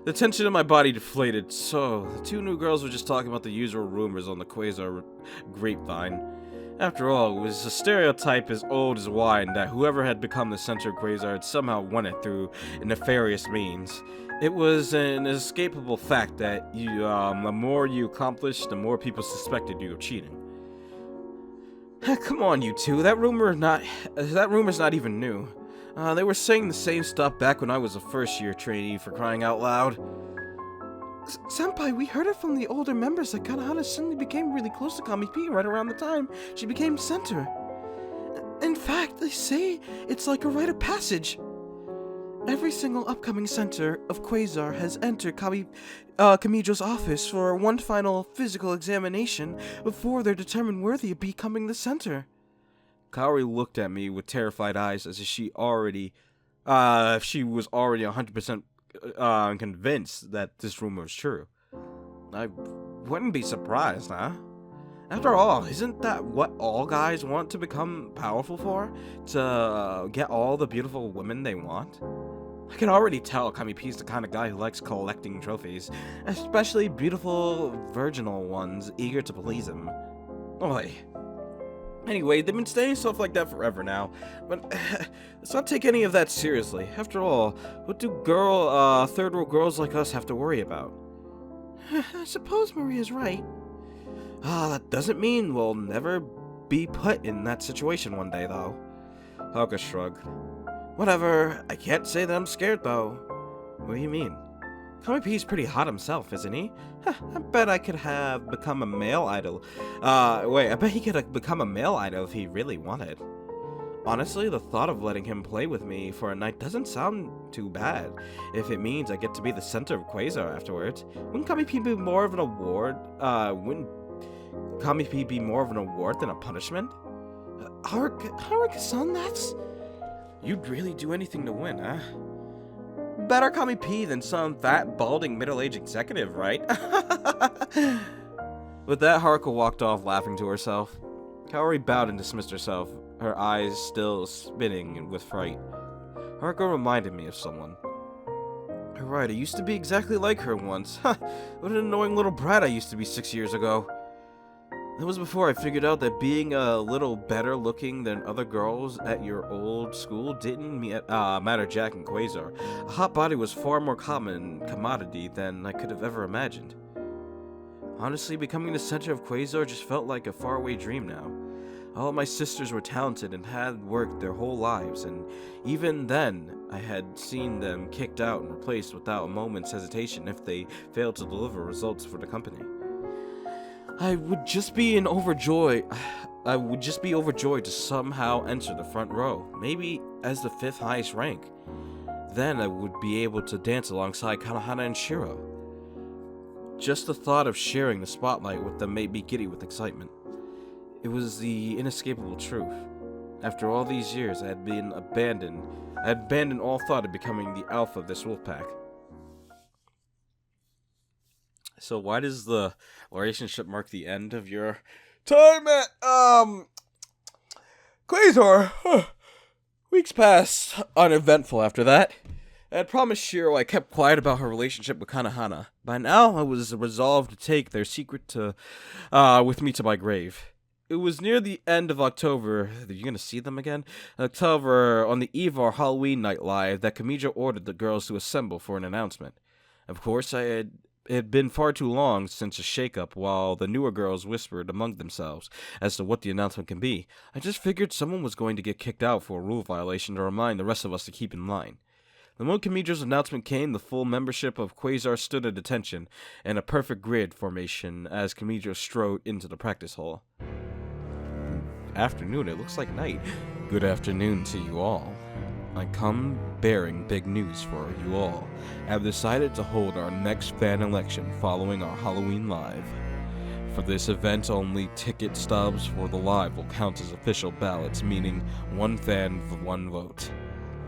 The tension in my body deflated. So, the two new girls were just talking about the usual rumors on the Quasar grapevine. After all, it was a stereotype as old as wine that whoever had become the center of Quasar had somehow won it through nefarious means. It was an inescapable fact that the more you accomplished, the more people suspected you of cheating. Come on, you two. That rumor's not even new. They were saying the same stuff back when I was a first-year trainee, for crying out loud. Senpai, we heard it from the older members that Kanahana suddenly became really close to Kami P right around the time she became center. In fact, they say it's like a rite of passage. Every single upcoming center of Quasar has entered Kamijo's office for one final physical examination before they're determined worthy of becoming the center. Kaori looked at me with terrified eyes as if she was already 100% convinced that this rumor was true. I wouldn't be surprised, huh? After all, isn't that what all guys want to become powerful for? To get all the beautiful women they want? I can already tell Kami P's the kind of guy who likes collecting trophies, especially beautiful virginal ones eager to please him. Oi. Anyway, they've been saying stuff like that forever now, but let's not take any of that seriously. After all, what do third world girls like us have to worry about? I suppose Maria's right. That doesn't mean we'll never be put in that situation one day, though. Haruka shrugged. Whatever, I can't say that I'm scared, though. What do you mean? Kami P's pretty hot himself, isn't he? I bet I could have become a male idol. I bet he could have become a male idol if he really wanted. Honestly, the thought of letting him play with me for a night doesn't sound too bad, if it means I get to be the center of Quasar afterwards. Wouldn't Kami P be more of an award? Wouldn't Kami P be more of an award than a punishment? Haruka-san, that's... You'd really do anything to win, huh? Better Kami P than some fat, balding, middle-aged executive, right? With that, Haruka walked off, laughing to herself. Kaori bowed and dismissed herself, her eyes still spinning with fright. Haruka reminded me of someone. Right, I used to be exactly like her once. What an annoying little brat I used to be 6 years ago. That was before I figured out that being a little better looking than other girls at your old school didn't matter jack and Quasar. A hot body was far more common commodity than I could have ever imagined. Honestly, becoming the center of Quasar just felt like a faraway dream now. All of my sisters were talented and had worked their whole lives, and even then, I had seen them kicked out and replaced without a moment's hesitation if they failed to deliver results for the company. I would just be overjoyed to somehow enter the front row, maybe as the 5th highest rank. Then I would be able to dance alongside Kanahana and Shiro. Just the thought of sharing the spotlight with them made me giddy with excitement. It was the inescapable truth. After all these years, I had abandoned all thought of becoming the alpha of this wolf pack. So why does the relationship mark the end of your time at, Quasar? Weeks passed uneventful after that. I had promised Shiro I kept quiet about her relationship with Kanahana. By now, I was resolved to take their secret with me to my grave. It was near the end of October. Are you gonna see them again? October, on the eve of our Halloween night live, that Kamijo ordered the girls to assemble for an announcement. Of course, it had been far too long since a shake-up while the newer girls whispered among themselves as to what the announcement can be. I just figured someone was going to get kicked out for a rule violation to remind the rest of us to keep in line. The moment Kamijo's announcement came, the full membership of Quasar stood at attention in a perfect grid formation as Kamijo strode into the practice hall. Afternoon, it looks like night. Good afternoon to you all. I come bearing big news for you all. I have decided to hold our next fan election following our Halloween live. For this event, only ticket stubs for the live will count as official ballots, meaning one fan for one vote.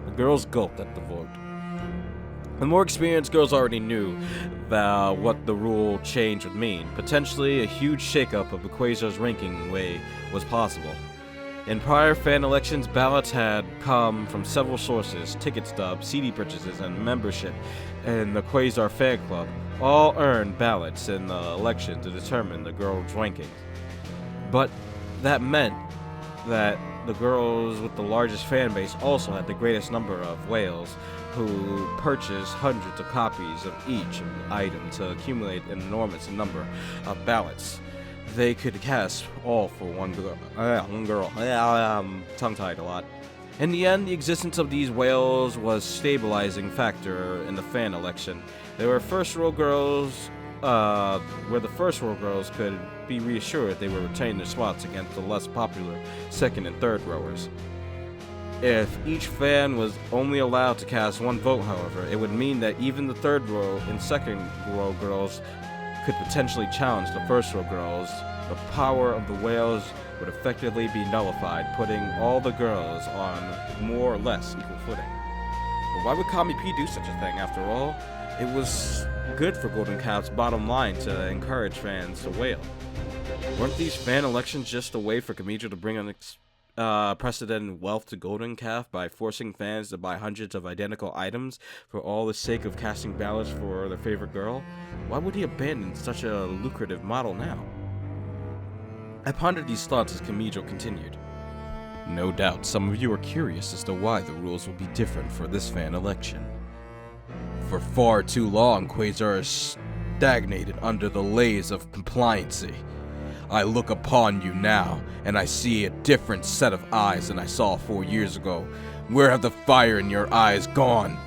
The girls gulped at the vote. The more experienced girls already knew what the rule change would mean. Potentially, a huge shakeup of the Quasar's ranking way was possible. In prior fan elections, ballots had come from several sources: ticket stubs, CD purchases, and membership in the Quasar fan club. All earned ballots in the election to determine the girls' ranking. But that meant that the girls with the largest fan base also had the greatest number of whales, who purchased hundreds of copies of each item to accumulate an enormous number of ballots. They could cast all for one girl. Tongue-tied a lot. In the end, the existence of these whales was stabilizing factor in the fan election. They were first-row girls, where the first-row girls could be reassured they would retain their spots against the less popular second and third rowers. If each fan was only allowed to cast one vote, however, it would mean that even the third row and second row girls could potentially challenge the first row girls. The power of the whales would effectively be nullified, putting all the girls on more or less equal footing. But why would Kami P do such a thing, after all? It was good for Golden Calf's bottom line to encourage fans to wail. Weren't these fan elections just a way for Kamijo to bring unprecedented wealth to Golden Calf by forcing fans to buy hundreds of identical items for all the sake of casting ballots for their favorite girl? Why would he abandon such a lucrative model now? I pondered these thoughts as Kamijo continued. No doubt some of you are curious as to why the rules will be different for this fan election. For far too long, Quasar has stagnated under the lays of compliancy. I look upon you now, and I see a different set of eyes than I saw 4 years ago. Where have the fire in your eyes gone?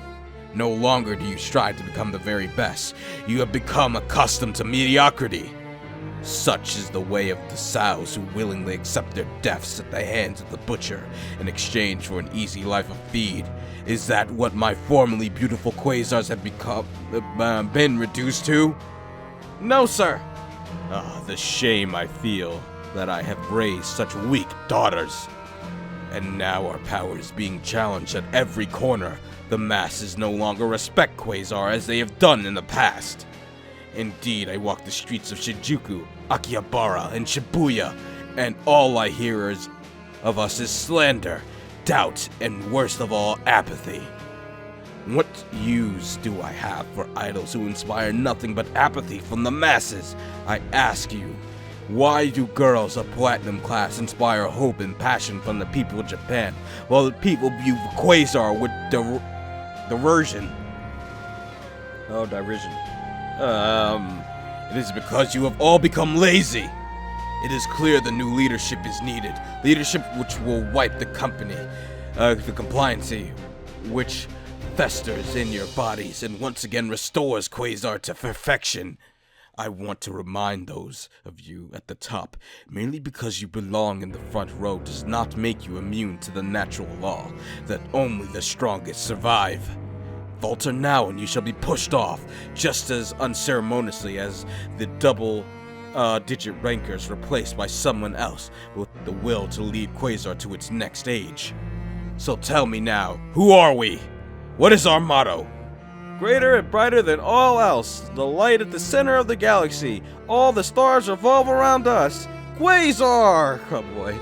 No longer do you strive to become the very best. You have become accustomed to mediocrity. Such is the way of the sows who willingly accept their deaths at the hands of the butcher in exchange for an easy life of feed. Is that what my formerly beautiful Quasars have been reduced to? No, sir. The shame I feel that I have raised such weak daughters. And now our power is being challenged at every corner. The masses no longer respect Quasar as they have done in the past. Indeed, I walk the streets of Shinjuku, Akihabara, and Shibuya, and all I hear of us is slander, doubt, and worst of all, apathy. What use do I have for idols who inspire nothing but apathy from the masses? I ask you, why do girls of platinum class inspire hope and passion from the people of Japan, while the people view Quasar with derision? Oh, derision. It is because you have all become lazy. It is clear the new leadership is needed. Leadership which will wipe the company, the compliancy, which festers in your bodies and once again restores Quasar to perfection. I want to remind those of you at the top, merely because you belong in the front row does not make you immune to the natural law, that only the strongest survive. Falter now and you shall be pushed off, just as unceremoniously as the double-digit rankers replaced by someone else with the will to lead Quasar to its next age. So tell me now, who are we? What is our motto? Greater and brighter than all else, the light at the center of the galaxy. All the stars revolve around us. Quasar! Oh boy.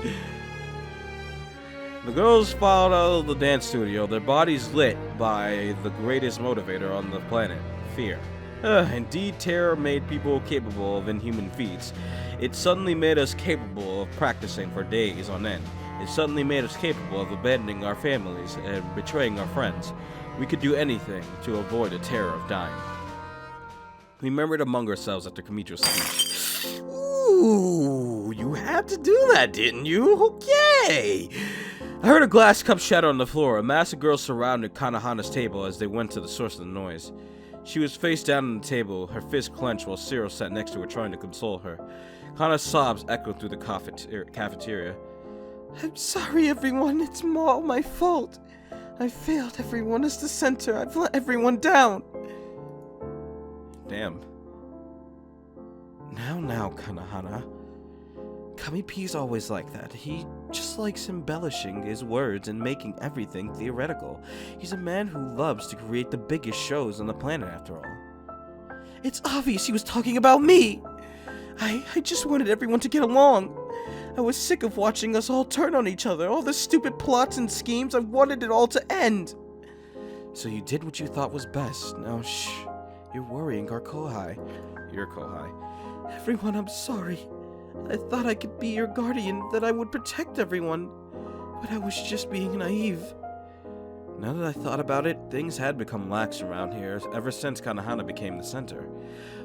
The girls filed out of the dance studio, their bodies lit by the greatest motivator on the planet, fear. Indeed, terror made people capable of inhuman feats. It suddenly made us capable of practicing for days on end. It suddenly made us capable of abandoning our families and betraying our friends. We could do anything to avoid the terror of dying. We murmured among ourselves after Kamijo's speech. Ooh, you had to do that, didn't you? Okay. I heard a glass cup shatter on the floor. A mass of girls surrounded Kanahana's table as they went to the source of the noise. She was face down on the table, her fist clenched while Shiro sat next to her trying to console her. Kana's sobs echoed through the cafeteria. I'm sorry, everyone. It's all my fault. I failed everyone as the center. I've let everyone down. Damn. Now, Kanahana. Kami P's always like that. He just likes embellishing his words and making everything theoretical. He's a man who loves to create the biggest shows on the planet, after all. It's obvious he was talking about me! I just wanted everyone to get along. I was sick of watching us all turn on each other, all the stupid plots and schemes. I wanted it all to end. So you did what you thought was best. Now, shh. You're worrying our Kohai. Your Kohai. Everyone, I'm sorry. I thought I could be your guardian, that I would protect everyone. But I was just being naive. Now that I thought about it, things had become lax around here ever since Kanahana became the center.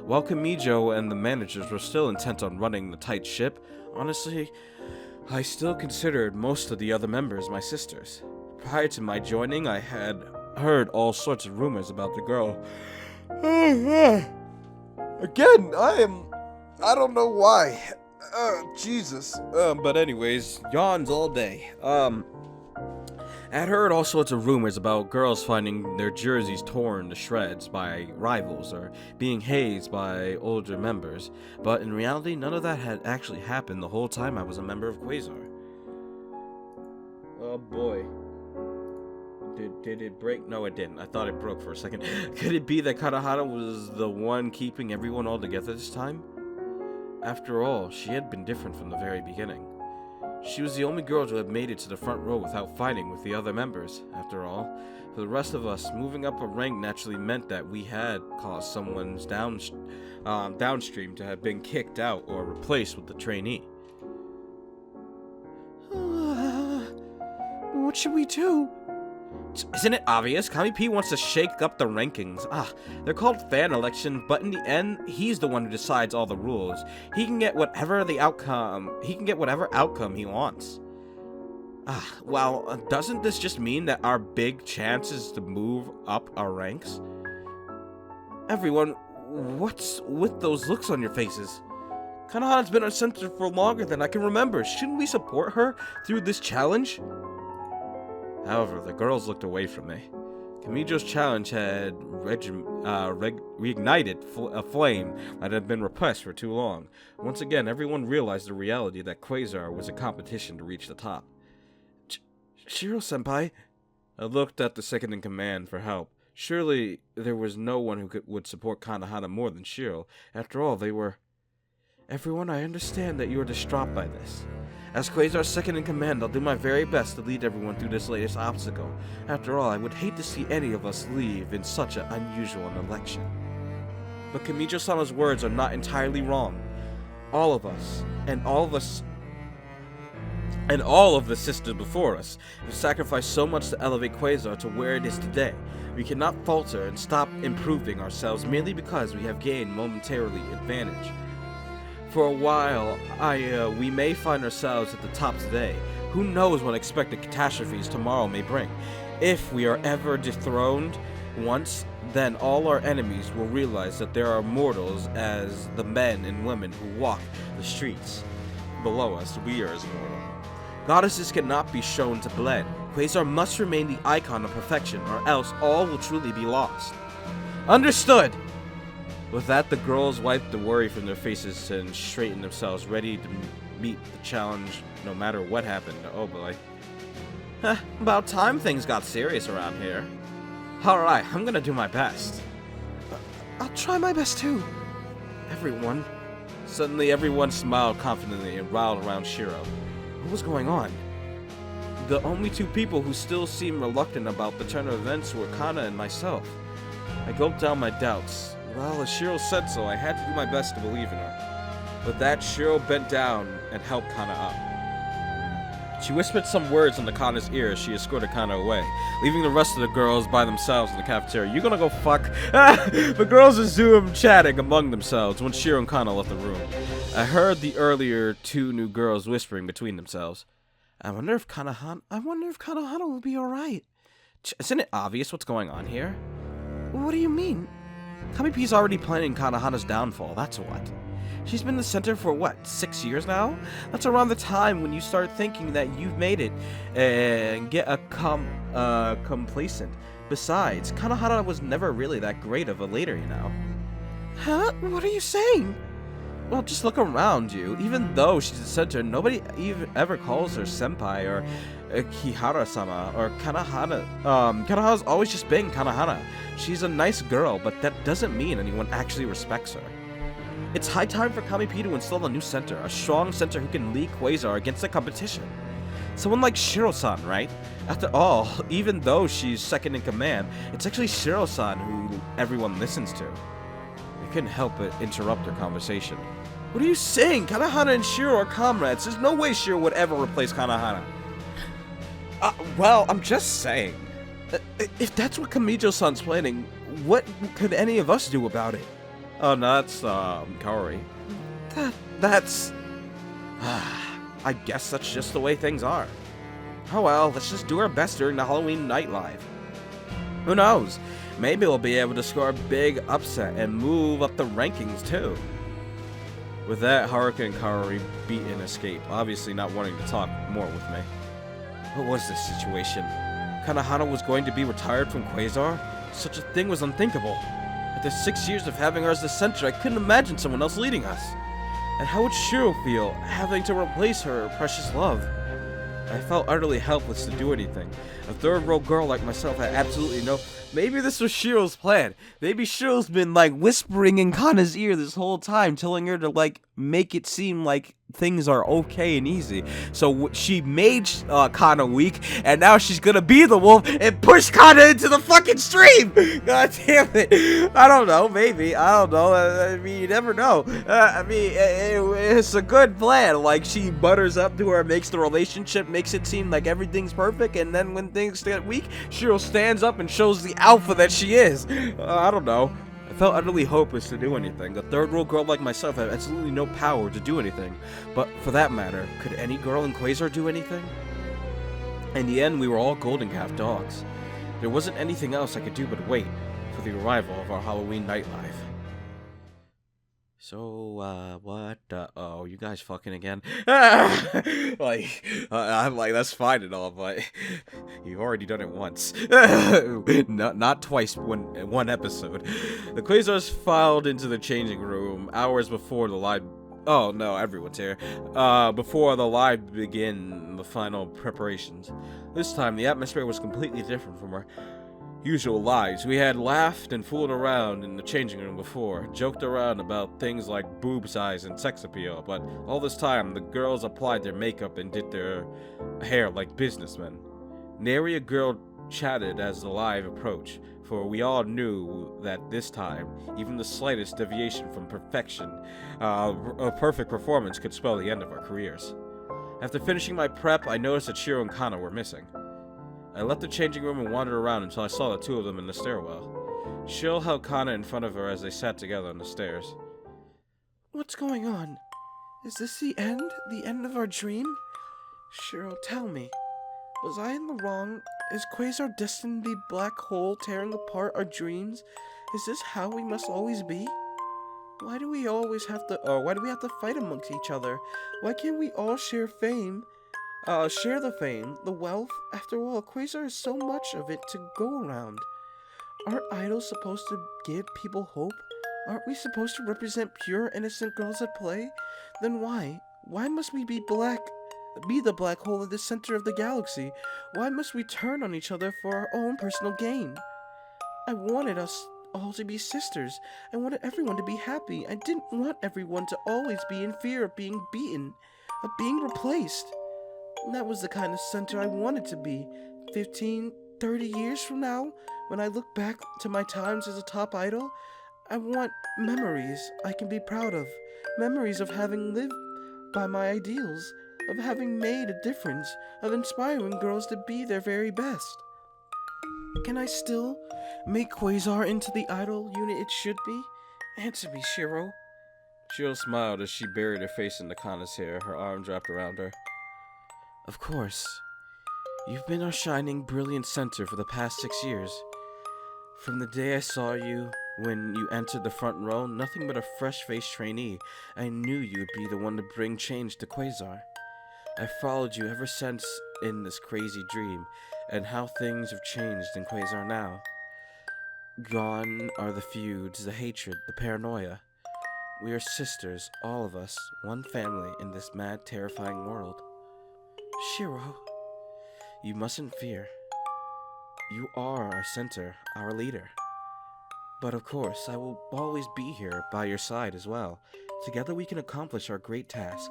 While Kamijo and the managers were still intent on running the tight ship, honestly, I still considered most of the other members my sisters. Prior to my joining, I had heard all sorts of rumors about the girl. Again, I don't know why. Jesus. But anyways, yawns all day. I had heard all sorts of rumors about girls finding their jerseys torn to shreds by rivals or being hazed by older members, but in reality, none of that had actually happened the whole time I was a member of Quasar. Oh boy. Did it break? No, it didn't. I thought it broke for a second. Could it be that Kanahana was the one keeping everyone all together this time? After all, she had been different from the very beginning. She was the only girl to have made it to the front row without fighting with the other members, after all. For the rest of us, moving up a rank naturally meant that we had caused someone's downstream to have been kicked out or replaced with the trainee. What should we do? Isn't it obvious? Kami P wants to shake up the rankings. They're called fan elections, but in the end, he's the one who decides all the rules. He can get whatever outcome he wants. Well, doesn't this just mean that our big chance is to move up our ranks? Everyone, what's with those looks on your faces? Kanahana's been our center for longer than I can remember. Shouldn't we support her through this challenge? However, the girls looked away from me. Kamijo's challenge had reignited a flame that had been repressed for too long. Once again, everyone realized the reality that Quasar was a competition to reach the top. Shiro-senpai? I looked at the second-in-command for help. Surely there was no one who would support Kanahana more than Shiro. After all, they were... Everyone, I understand that you are distraught by this. As Quasar's second-in-command, I'll do my very best to lead everyone through this latest obstacle. After all, I would hate to see any of us leave in such an unusual election. But Kamijo-sama's words are not entirely wrong. All of the sisters before us have sacrificed so much to elevate Quasar to where it is today. We cannot falter and stop improving ourselves merely because we have gained momentarily advantage. For a while, we may find ourselves at the top today. Who knows what unexpected catastrophes tomorrow may bring. If we are ever dethroned once, then all our enemies will realize that there are mortals as the men and women who walk the streets. Below us, we are as mortal. Goddesses cannot be shown to blend. Quasar must remain the icon of perfection, or else all will truly be lost. Understood! With that, the girls wiped the worry from their faces and straightened themselves, ready to meet the challenge no matter what happened. Oh boy. About time things got serious around here. Alright, I'm gonna do my best. I'll try my best too. Everyone. Suddenly, everyone smiled confidently and riled around Shiro. What was going on? The only two people who still seemed reluctant about the turn of events were Kana and myself. I gulped down my doubts. Well, as Shiro said so, I had to do my best to believe in her. With that, Shiro bent down and helped Kana up. She whispered some words into Kana's ear as she escorted Kana away, leaving the rest of the girls by themselves in the cafeteria. You gonna go fuck? The girls resumed chatting among themselves when Shiro and Kana left the room. I heard the earlier two new girls whispering between themselves. I wonder if Kanahana will be alright. Isn't it obvious what's going on here? What do you mean? Kami P's already planning Kanahana's downfall, that's what. She's been the center for, 6 years now? That's around the time when you start thinking that you've made it and get complacent. Besides, Kanahana was never really that great of a leader, you know. Huh? What are you saying? Well, just look around you. Even though she's the center, nobody even ever calls her senpai or Kihara-sama or Kanahana. Kanahana's always just been Kanahana. She's a nice girl, but that doesn't mean anyone actually respects her. It's high time for Kami P to install a new center, a strong center who can lead Quasar against the competition. Someone like Shiro-san, right? After all, even though she's second in command, it's actually Shiro-san who everyone listens to. I couldn't help but interrupt their conversation. What are you saying? Kanahana and Shiro are comrades. There's no way Shiro would ever replace Kanahana. Well, I'm just saying. If that's what Kamijo-san's planning, what could any of us do about it? Oh, no, that's, Kaori. That's... I guess that's just the way things are. Oh well, let's just do our best during the Halloween night live. Who knows? Maybe we'll be able to score a big upset and move up the rankings, too. With that, Haruka and Kaori beat an escape, obviously not wanting to talk more with me. What was this situation? Kanahana was going to be retired from Quasar? Such a thing was unthinkable. After 6 years of having her as the center, I couldn't imagine someone else leading us. And how would Shiro feel, having to replace her precious love? I felt utterly helpless to do anything. A third-row girl like myself had absolutely no... Maybe this was Shiro's plan. Maybe Shiro's been, whispering in Kana's ear this whole time, telling her to, make it seem like things are okay and easy. So she made Kana weak, and now she's gonna be the wolf and push Kana into the fucking stream. God damn it. I don't know, maybe. I don't know. I mean, you never know. I mean, it's a good plan. Like, she butters up to her, makes the relationship, makes it seem like everything's perfect, and then when things get weak, Shiro stands up and shows the alpha that she is. I don't know. I felt utterly hopeless to do anything. A third-world girl like myself had absolutely no power to do anything. But for that matter, could any girl in Quasar do anything? In the end, we were all Golden Calf dogs. There wasn't anything else I could do but wait for the arrival of our Halloween nightlife. So, what? Oh, you guys fucking again? Like, I'm like, that's fine and all, but you've already done it once. Not twice, one episode. The Quasars filed into the changing room hours before the live. Oh, no, everyone's here. Before the live began the final preparations. This time, the atmosphere was completely different from our usual lives. We had laughed and fooled around in the changing room before, joked around about things like boob size and sex appeal, but all this time the girls applied their makeup and did their hair like businessmen. Nary a girl chatted as the live approached, for we all knew that this time, even the slightest deviation from perfection, a perfect performance could spell the end of our careers. After finishing my prep, I noticed that Shiro and Kana were missing. I left the changing room and wandered around until I saw the two of them in the stairwell. Shiro held Kana in front of her as they sat together on the stairs. What's going on? Is this the end? The end of our dream? Shiro, tell me. Was I in the wrong? Is Quasar destined to be black hole tearing apart our dreams? Is this how we must always be? Why do we have to fight amongst each other? Why can't we all share the fame, the wealth? After all, Quasar has so much of it to go around. Aren't idols supposed to give people hope? Aren't we supposed to represent pure, innocent girls at play? Then why? Why must we be the black hole at the center of the galaxy? Why must we turn on each other for our own personal gain? I wanted us all to be sisters. I wanted everyone to be happy. I didn't want everyone to always be in fear of being beaten, of being replaced. That was the kind of center I wanted to be. 15, 30 years from now, when I look back to my times as a top idol, I want memories I can be proud of. Memories of having lived by my ideals, of having made a difference, of inspiring girls to be their very best. Can I still make Quasar into the idol unit it should be? Answer me, Shiro. Shiro smiled as she buried her face into Kana's hair, her arms wrapped around her. Of course. You've been our shining, brilliant center for the past 6 years. From the day I saw you, when you entered the front row, nothing but a fresh-faced trainee, I knew you would be the one to bring change to Quasar. I followed you ever since in this crazy dream, and how things have changed in Quasar now. Gone are the feuds, the hatred, the paranoia. We are sisters, all of us, one family in this mad, terrifying world. Shiro, you mustn't fear. You are our center, our leader. But of course, I will always be here by your side as well. Together we can accomplish our great task.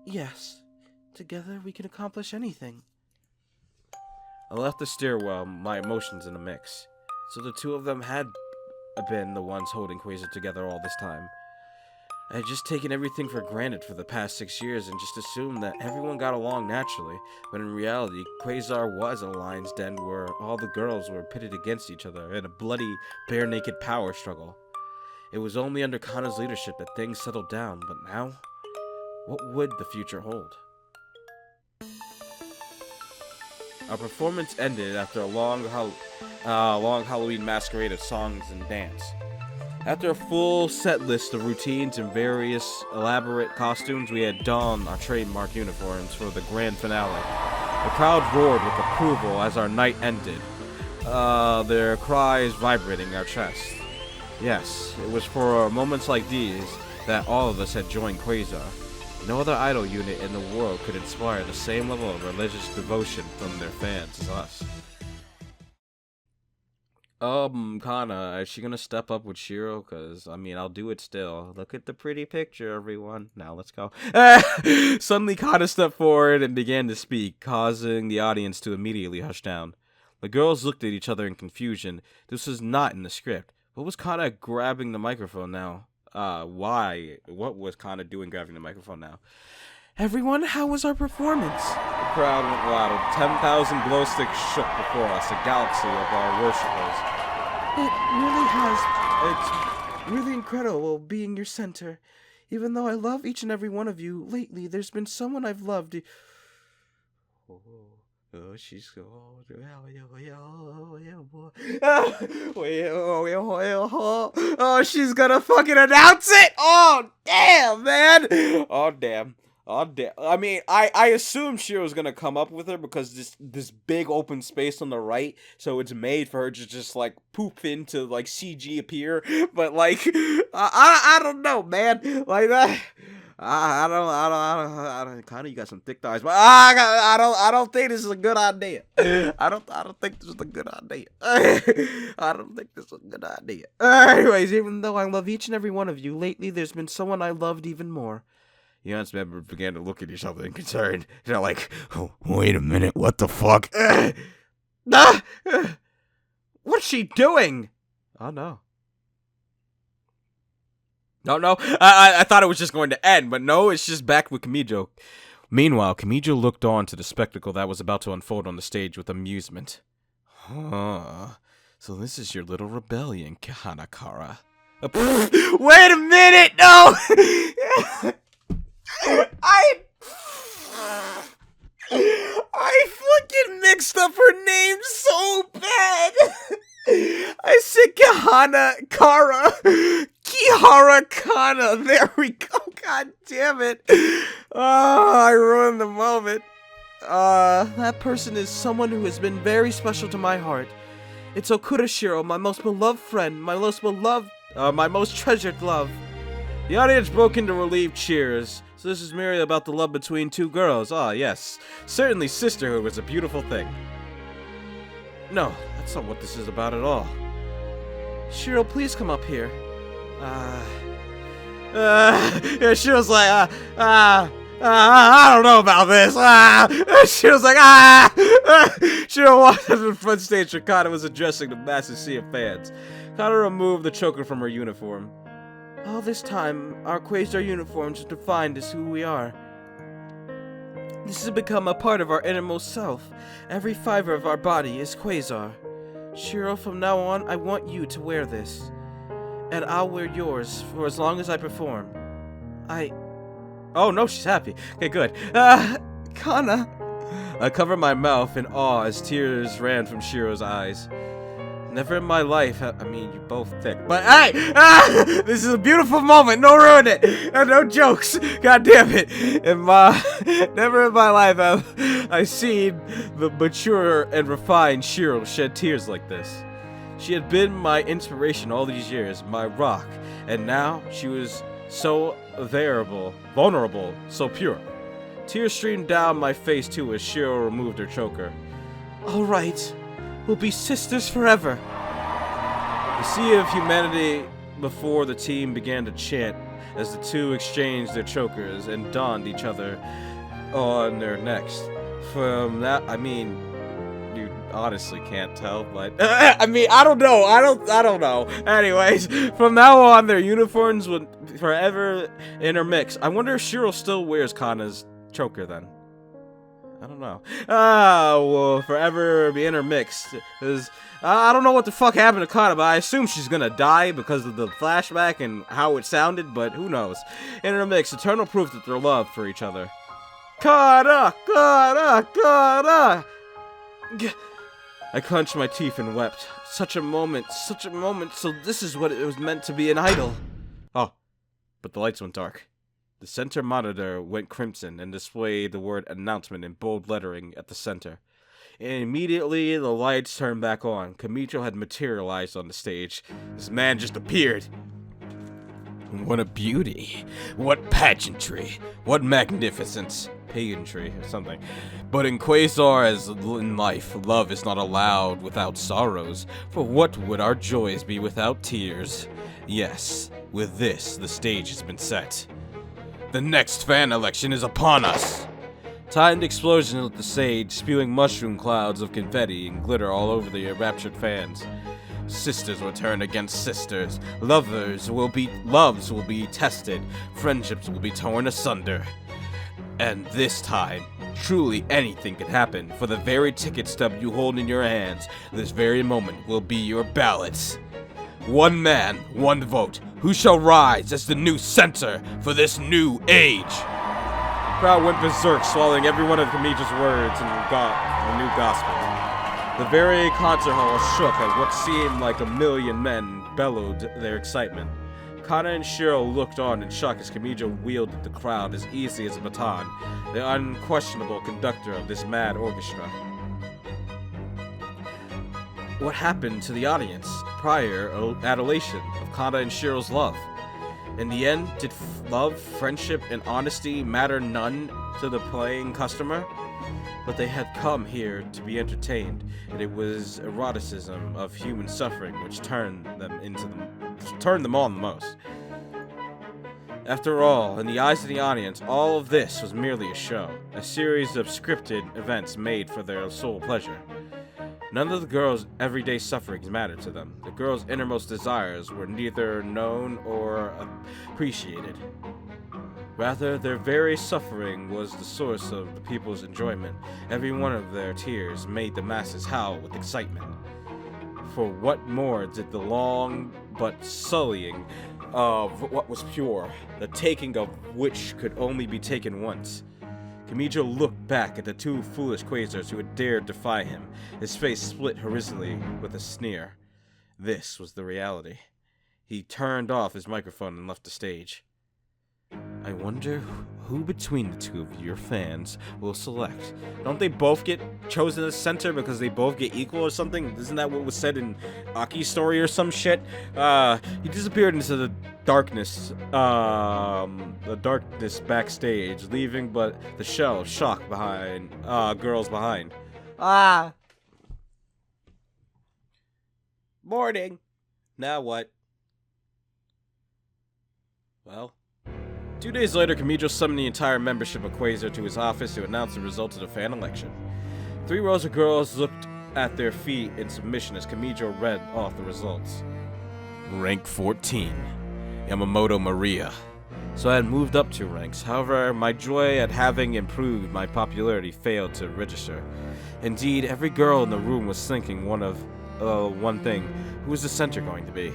Yes, together we can accomplish anything. I left the stairwell, my emotions in a mix. So the two of them had been the ones holding Quasar together all this time. I had just taken everything for granted for the past 6 years and just assumed that everyone got along naturally, but in reality, Quasar was a lion's den where all the girls were pitted against each other in a bloody, bare-naked power struggle. It was only under Kana's leadership that things settled down, but now, what would the future hold? Our performance ended after a long Halloween masquerade of songs and dance. After a full set list of routines and various elaborate costumes, we had donned our trademark uniforms for the grand finale. The crowd roared with approval as our night ended, their cries vibrating our chests. Yes, it was for moments like these that all of us had joined Quasar. No other idol unit in the world could inspire the same level of religious devotion from their fans as us. Kana, is she gonna step up with Shiro? Cause, I mean, I'll do it still. Look at the pretty picture, everyone. Now, let's go. Suddenly, Kana stepped forward and began to speak, causing the audience to immediately hush down. The girls looked at each other in confusion. This was not in the script. What was Kana grabbing the microphone now? Why? What was Kana doing grabbing the microphone now? Everyone, how was our performance? The crowd went wild. 10,000 glow sticks shook before us, a galaxy of our worshippers. It really has. It's really incredible being your center. Even though I love each and every one of you, lately there's been someone I've loved. She's she's gonna fucking announce it. Oh damn, man. Oh damn. I mean, I assume Shiro's gonna come up with her because this big open space on the right, so it's made for her to just like poof into like CG appear. But like, I don't know, man. Like that. I don't. Kind of, you got some thick thighs, but I don't think this is a good idea. I don't think this is a good idea. I don't think this is a good idea. Anyways, even though I love each and every one of you, lately there's been someone I loved even more. The audience members began to look at each other in concern. They're like, oh, wait a minute, what the fuck? What's she doing? Oh no. No. I thought it was just going to end, but no, it's just back with Kamijo. Meanwhile, Kamijo looked on to the spectacle that was about to unfold on the stage with amusement. Huh. So this is your little rebellion, Hanakara. Wait a minute, no! I fucking mixed up her name so bad. I said Kihara Kana. There we go. God damn it. Oh, I ruined the moment. That person is someone who has been very special to my heart. It's Okuda Shiro, my most beloved friend, my most treasured love. The audience broke into relieved cheers. So this is merely about the love between two girls. Ah, yes. Certainly sisterhood was a beautiful thing. No, that's not what this is about at all. Shiro, please come up here. Yeah, Shiro's like, I don't know about this. Shiro's like, Shiro walked up to the front stage where Kana was addressing the massive sea of fans. Kana removed the choker from her uniform. All this time, our Quasar uniforms have defined as who we are. This has become a part of our innermost self. Every fiber of our body is Quasar. Shiro, from now on, I want you to wear this. And I'll wear yours for as long as I perform. Oh no, she's happy. Okay, good. Kana. I covered my mouth in awe as tears ran from Shiro's eyes. Never in my life, I mean, you both thick, but hey, this is a beautiful moment, no ruin it, no jokes, god damn it, never in my life have I seen the mature and refined Shiro shed tears like this. She had been my inspiration all these years, my rock, and now she was so vulnerable, so pure. Tears streamed down my face too as Shiro removed her choker. All right. We'll be sisters forever. The sea of humanity before the team began to chant as the two exchanged their chokers and donned each other on their necks. From that, I mean, you honestly can't tell, but I mean, I don't know. I don't know. Anyways, from now on, their uniforms would forever intermix. I wonder if Shiro still wears Kana's choker then. I don't know. Will forever be intermixed. Cause I don't know what the fuck happened to Kana, but I assume she's gonna die because of the flashback and how it sounded, but who knows. Intermixed, eternal proof that their love for each other. Kana! I clenched my teeth and wept. Such a moment, so this is what it was meant to be, an idol. Oh, but the lights went dark. The center monitor went crimson and displayed the word announcement in bold lettering at the center. And immediately, the lights turned back on. Kamijo had materialized on the stage. This man just appeared. What a beauty. What pageantry. What magnificence. pageantry or something. But in Quasar, as in life, love is not allowed without sorrows, for what would our joys be without tears? Yes, with this, the stage has been set. The next fan election is upon us! Timed explosions at the stage, spewing mushroom clouds of confetti and glitter all over the enraptured fans. Sisters will turn against sisters. Loves will be tested. Friendships will be torn asunder. And this time, truly anything could happen. For the very ticket stub you hold in your hands, this very moment will be your ballots. One man, one vote. Who shall rise as the new center for this new age? The crowd went berserk, swallowing every one of Kamiji's words in the new gospel. The very concert hall shook as what seemed like a million men bellowed their excitement. Kana and Shiro looked on in shock as Kamijo wielded the crowd as easy as a baton, the unquestionable conductor of this mad orchestra. What happened to the audience prior adulation of Kana and Shiro's love? In the end, did love, friendship, and honesty matter none to the playing customer? But they had come here to be entertained, and it was eroticism of human suffering which turned them on the most. After all, in the eyes of the audience, all of this was merely a show, a series of scripted events made for their sole pleasure. None of the girls' everyday sufferings mattered to them. The girls' innermost desires were neither known or appreciated. Rather, their very suffering was the source of the people's enjoyment. Every one of their tears made the masses howl with excitement. For what more did the long but sullying of what was pure, the taking of which could only be taken once? Kamijo looked back at the two foolish Quasars who had dared defy him, his face split horizontally with a sneer. This was the reality. He turned off his microphone and left the stage. I wonder who between the two of your fans will select. Don't they both get chosen as center because they both get equal or something? Isn't that what was said in Aki's story or some shit? He disappeared into the darkness backstage, leaving but the shell of shock behind, girls behind. Morning. Now what? Well, 2 days later, Kamijo summoned the entire membership of Quasar to his office to announce the results of the fan election. 3 rows of girls looked at their feet in submission as Kamijo read off the results. Rank 14, Yamamoto Mariya. So I had moved up 2 ranks. However, my joy at having improved my popularity failed to register. Indeed, every girl in the room was thinking one thing. Who was the center going to be?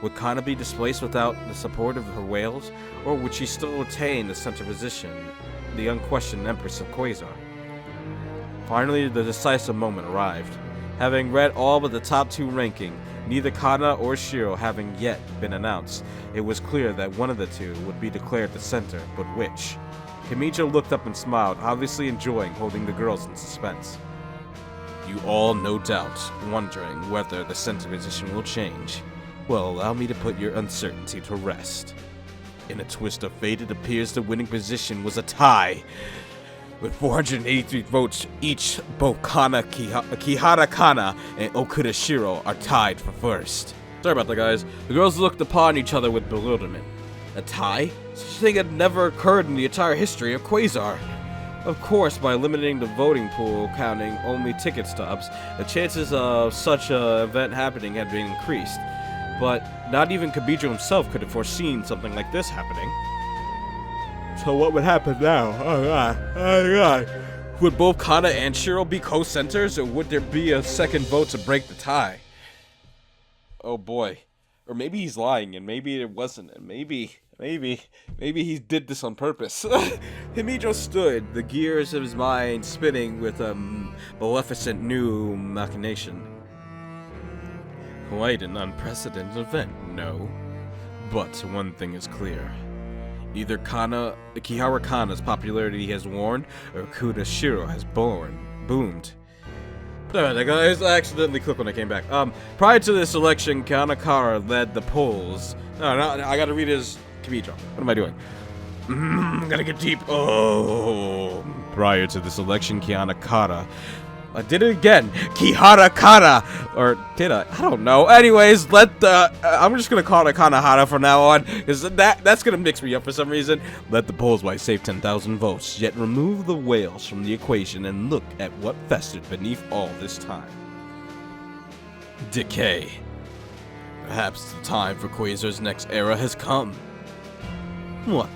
Would Kana be displaced without the support of her whales, or would she still retain the center position, the unquestioned Empress of Quasar? Finally, the decisive moment arrived. Having read all but the top 2 ranking, neither Kana or Shiro having yet been announced, it was clear that one of the two would be declared the center, but which? Kamijo looked up and smiled, obviously enjoying holding the girls in suspense. You all, no doubt, wondering whether the center position will change. Well, allow me to put your uncertainty to rest. In a twist of fate, it appears the winning position was a tie. With 483 votes each, both Kihara Kana and Okuda Shiro are tied for first. Sorry about that, guys. The girls looked upon each other with bewilderment. A tie? Such a thing had never occurred in the entire history of Quasar. Of course, by limiting the voting pool, counting only ticket stubs, the chances of such an event happening had been increased. But not even Kamijo himself could have foreseen something like this happening. So what would happen now? Oh god. Would both Kana and Shiro be co-centers, or would there be a second vote to break the tie? Oh boy. Or maybe he's lying, and maybe it wasn't, and maybe he did this on purpose. Kamijo stood, the gears of his mind spinning with a maleficent new machination. Quite an unprecedented event, no? But one thing is clear. Either Kihara Kana's popularity has warmed, or Okuda Shiro has boomed. Alright guys, I accidentally clicked when I came back. Prior to this election, Kanakara led the polls. No, I gotta read his Kamijo. What am I doing? Gotta get deep. Oh. Prior to this election, Kiana Kara. I did it again. Kihara Kara. Or did I? I don't know. Anyways, I'm just gonna call it Kanahara from now on, because that's gonna mix me up for some reason. Let the polls by save 10,000 votes, yet remove the whales from the equation and look at what festered beneath all this time. Decay. Perhaps the time for Quasar's next era has come. What?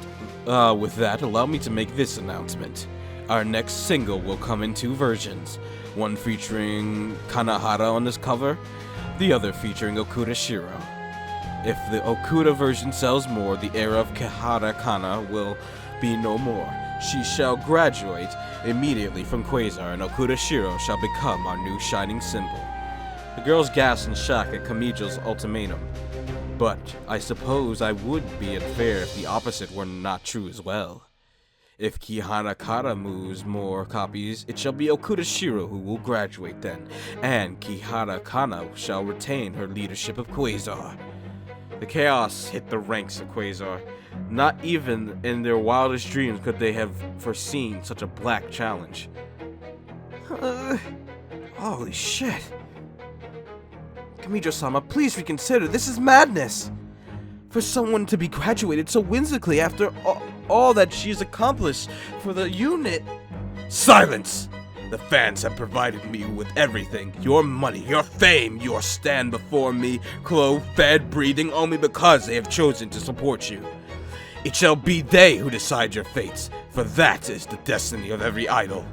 With that, allow me to make this announcement. Our next single will come in 2 versions. One featuring Kanahara on this cover, the other featuring Okuda Shiro. If the Okuda version sells more, the era of Kihara Kana will be no more. She shall graduate immediately from Quasar, and Okuda Shiro shall become our new shining symbol. The girls gasped in shock at Kamijo's ultimatum. But I suppose I would be unfair if the opposite were not true as well. If Kihara Kara moves more copies, it shall be Okuda Shiro who will graduate then, and Kihara Kana shall retain her leadership of Quasar. The chaos hit the ranks of Quasar. Not even in their wildest dreams could they have foreseen such a black challenge. Holy shit. Kamijo-sama, please reconsider. This is madness. For someone to be graduated so whimsically after all that she's accomplished for the unit. Silence! The fans have provided me with everything. Your money, your fame, your stand before me, clothed, fed, breathing, only because they have chosen to support you. It shall be they who decide your fates, for that is the destiny of every idol.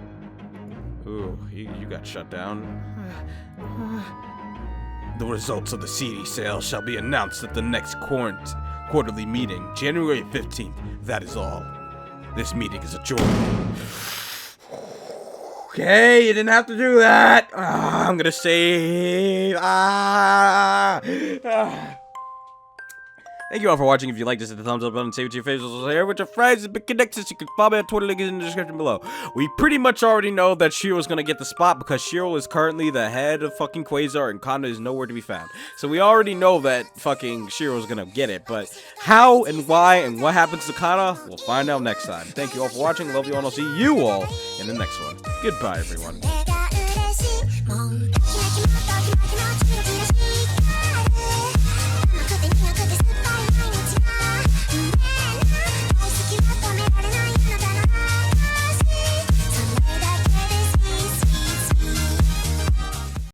Ooh, you got shut down. The results of the CD sale shall be announced at the next quarterly meeting, January 15th. That is all. This meeting is adjourned. Okay, you didn't have to do that. I'm gonna save. Thank you all for watching. If you liked this, hit the thumbs up button, save it to your favorites, share with your friends, and Conixis. You can follow me on Twitter, link is in the description below. We pretty much already know that Shiro is gonna get the spot because Shiro is currently the head of fucking Quasar and Kana is nowhere to be found. So we already know that fucking Shiro is gonna get it, but how and why and what happens to Kana, we'll find out next time. Thank you all for watching. Love you all, and I'll see you all in the next one. Goodbye, everyone.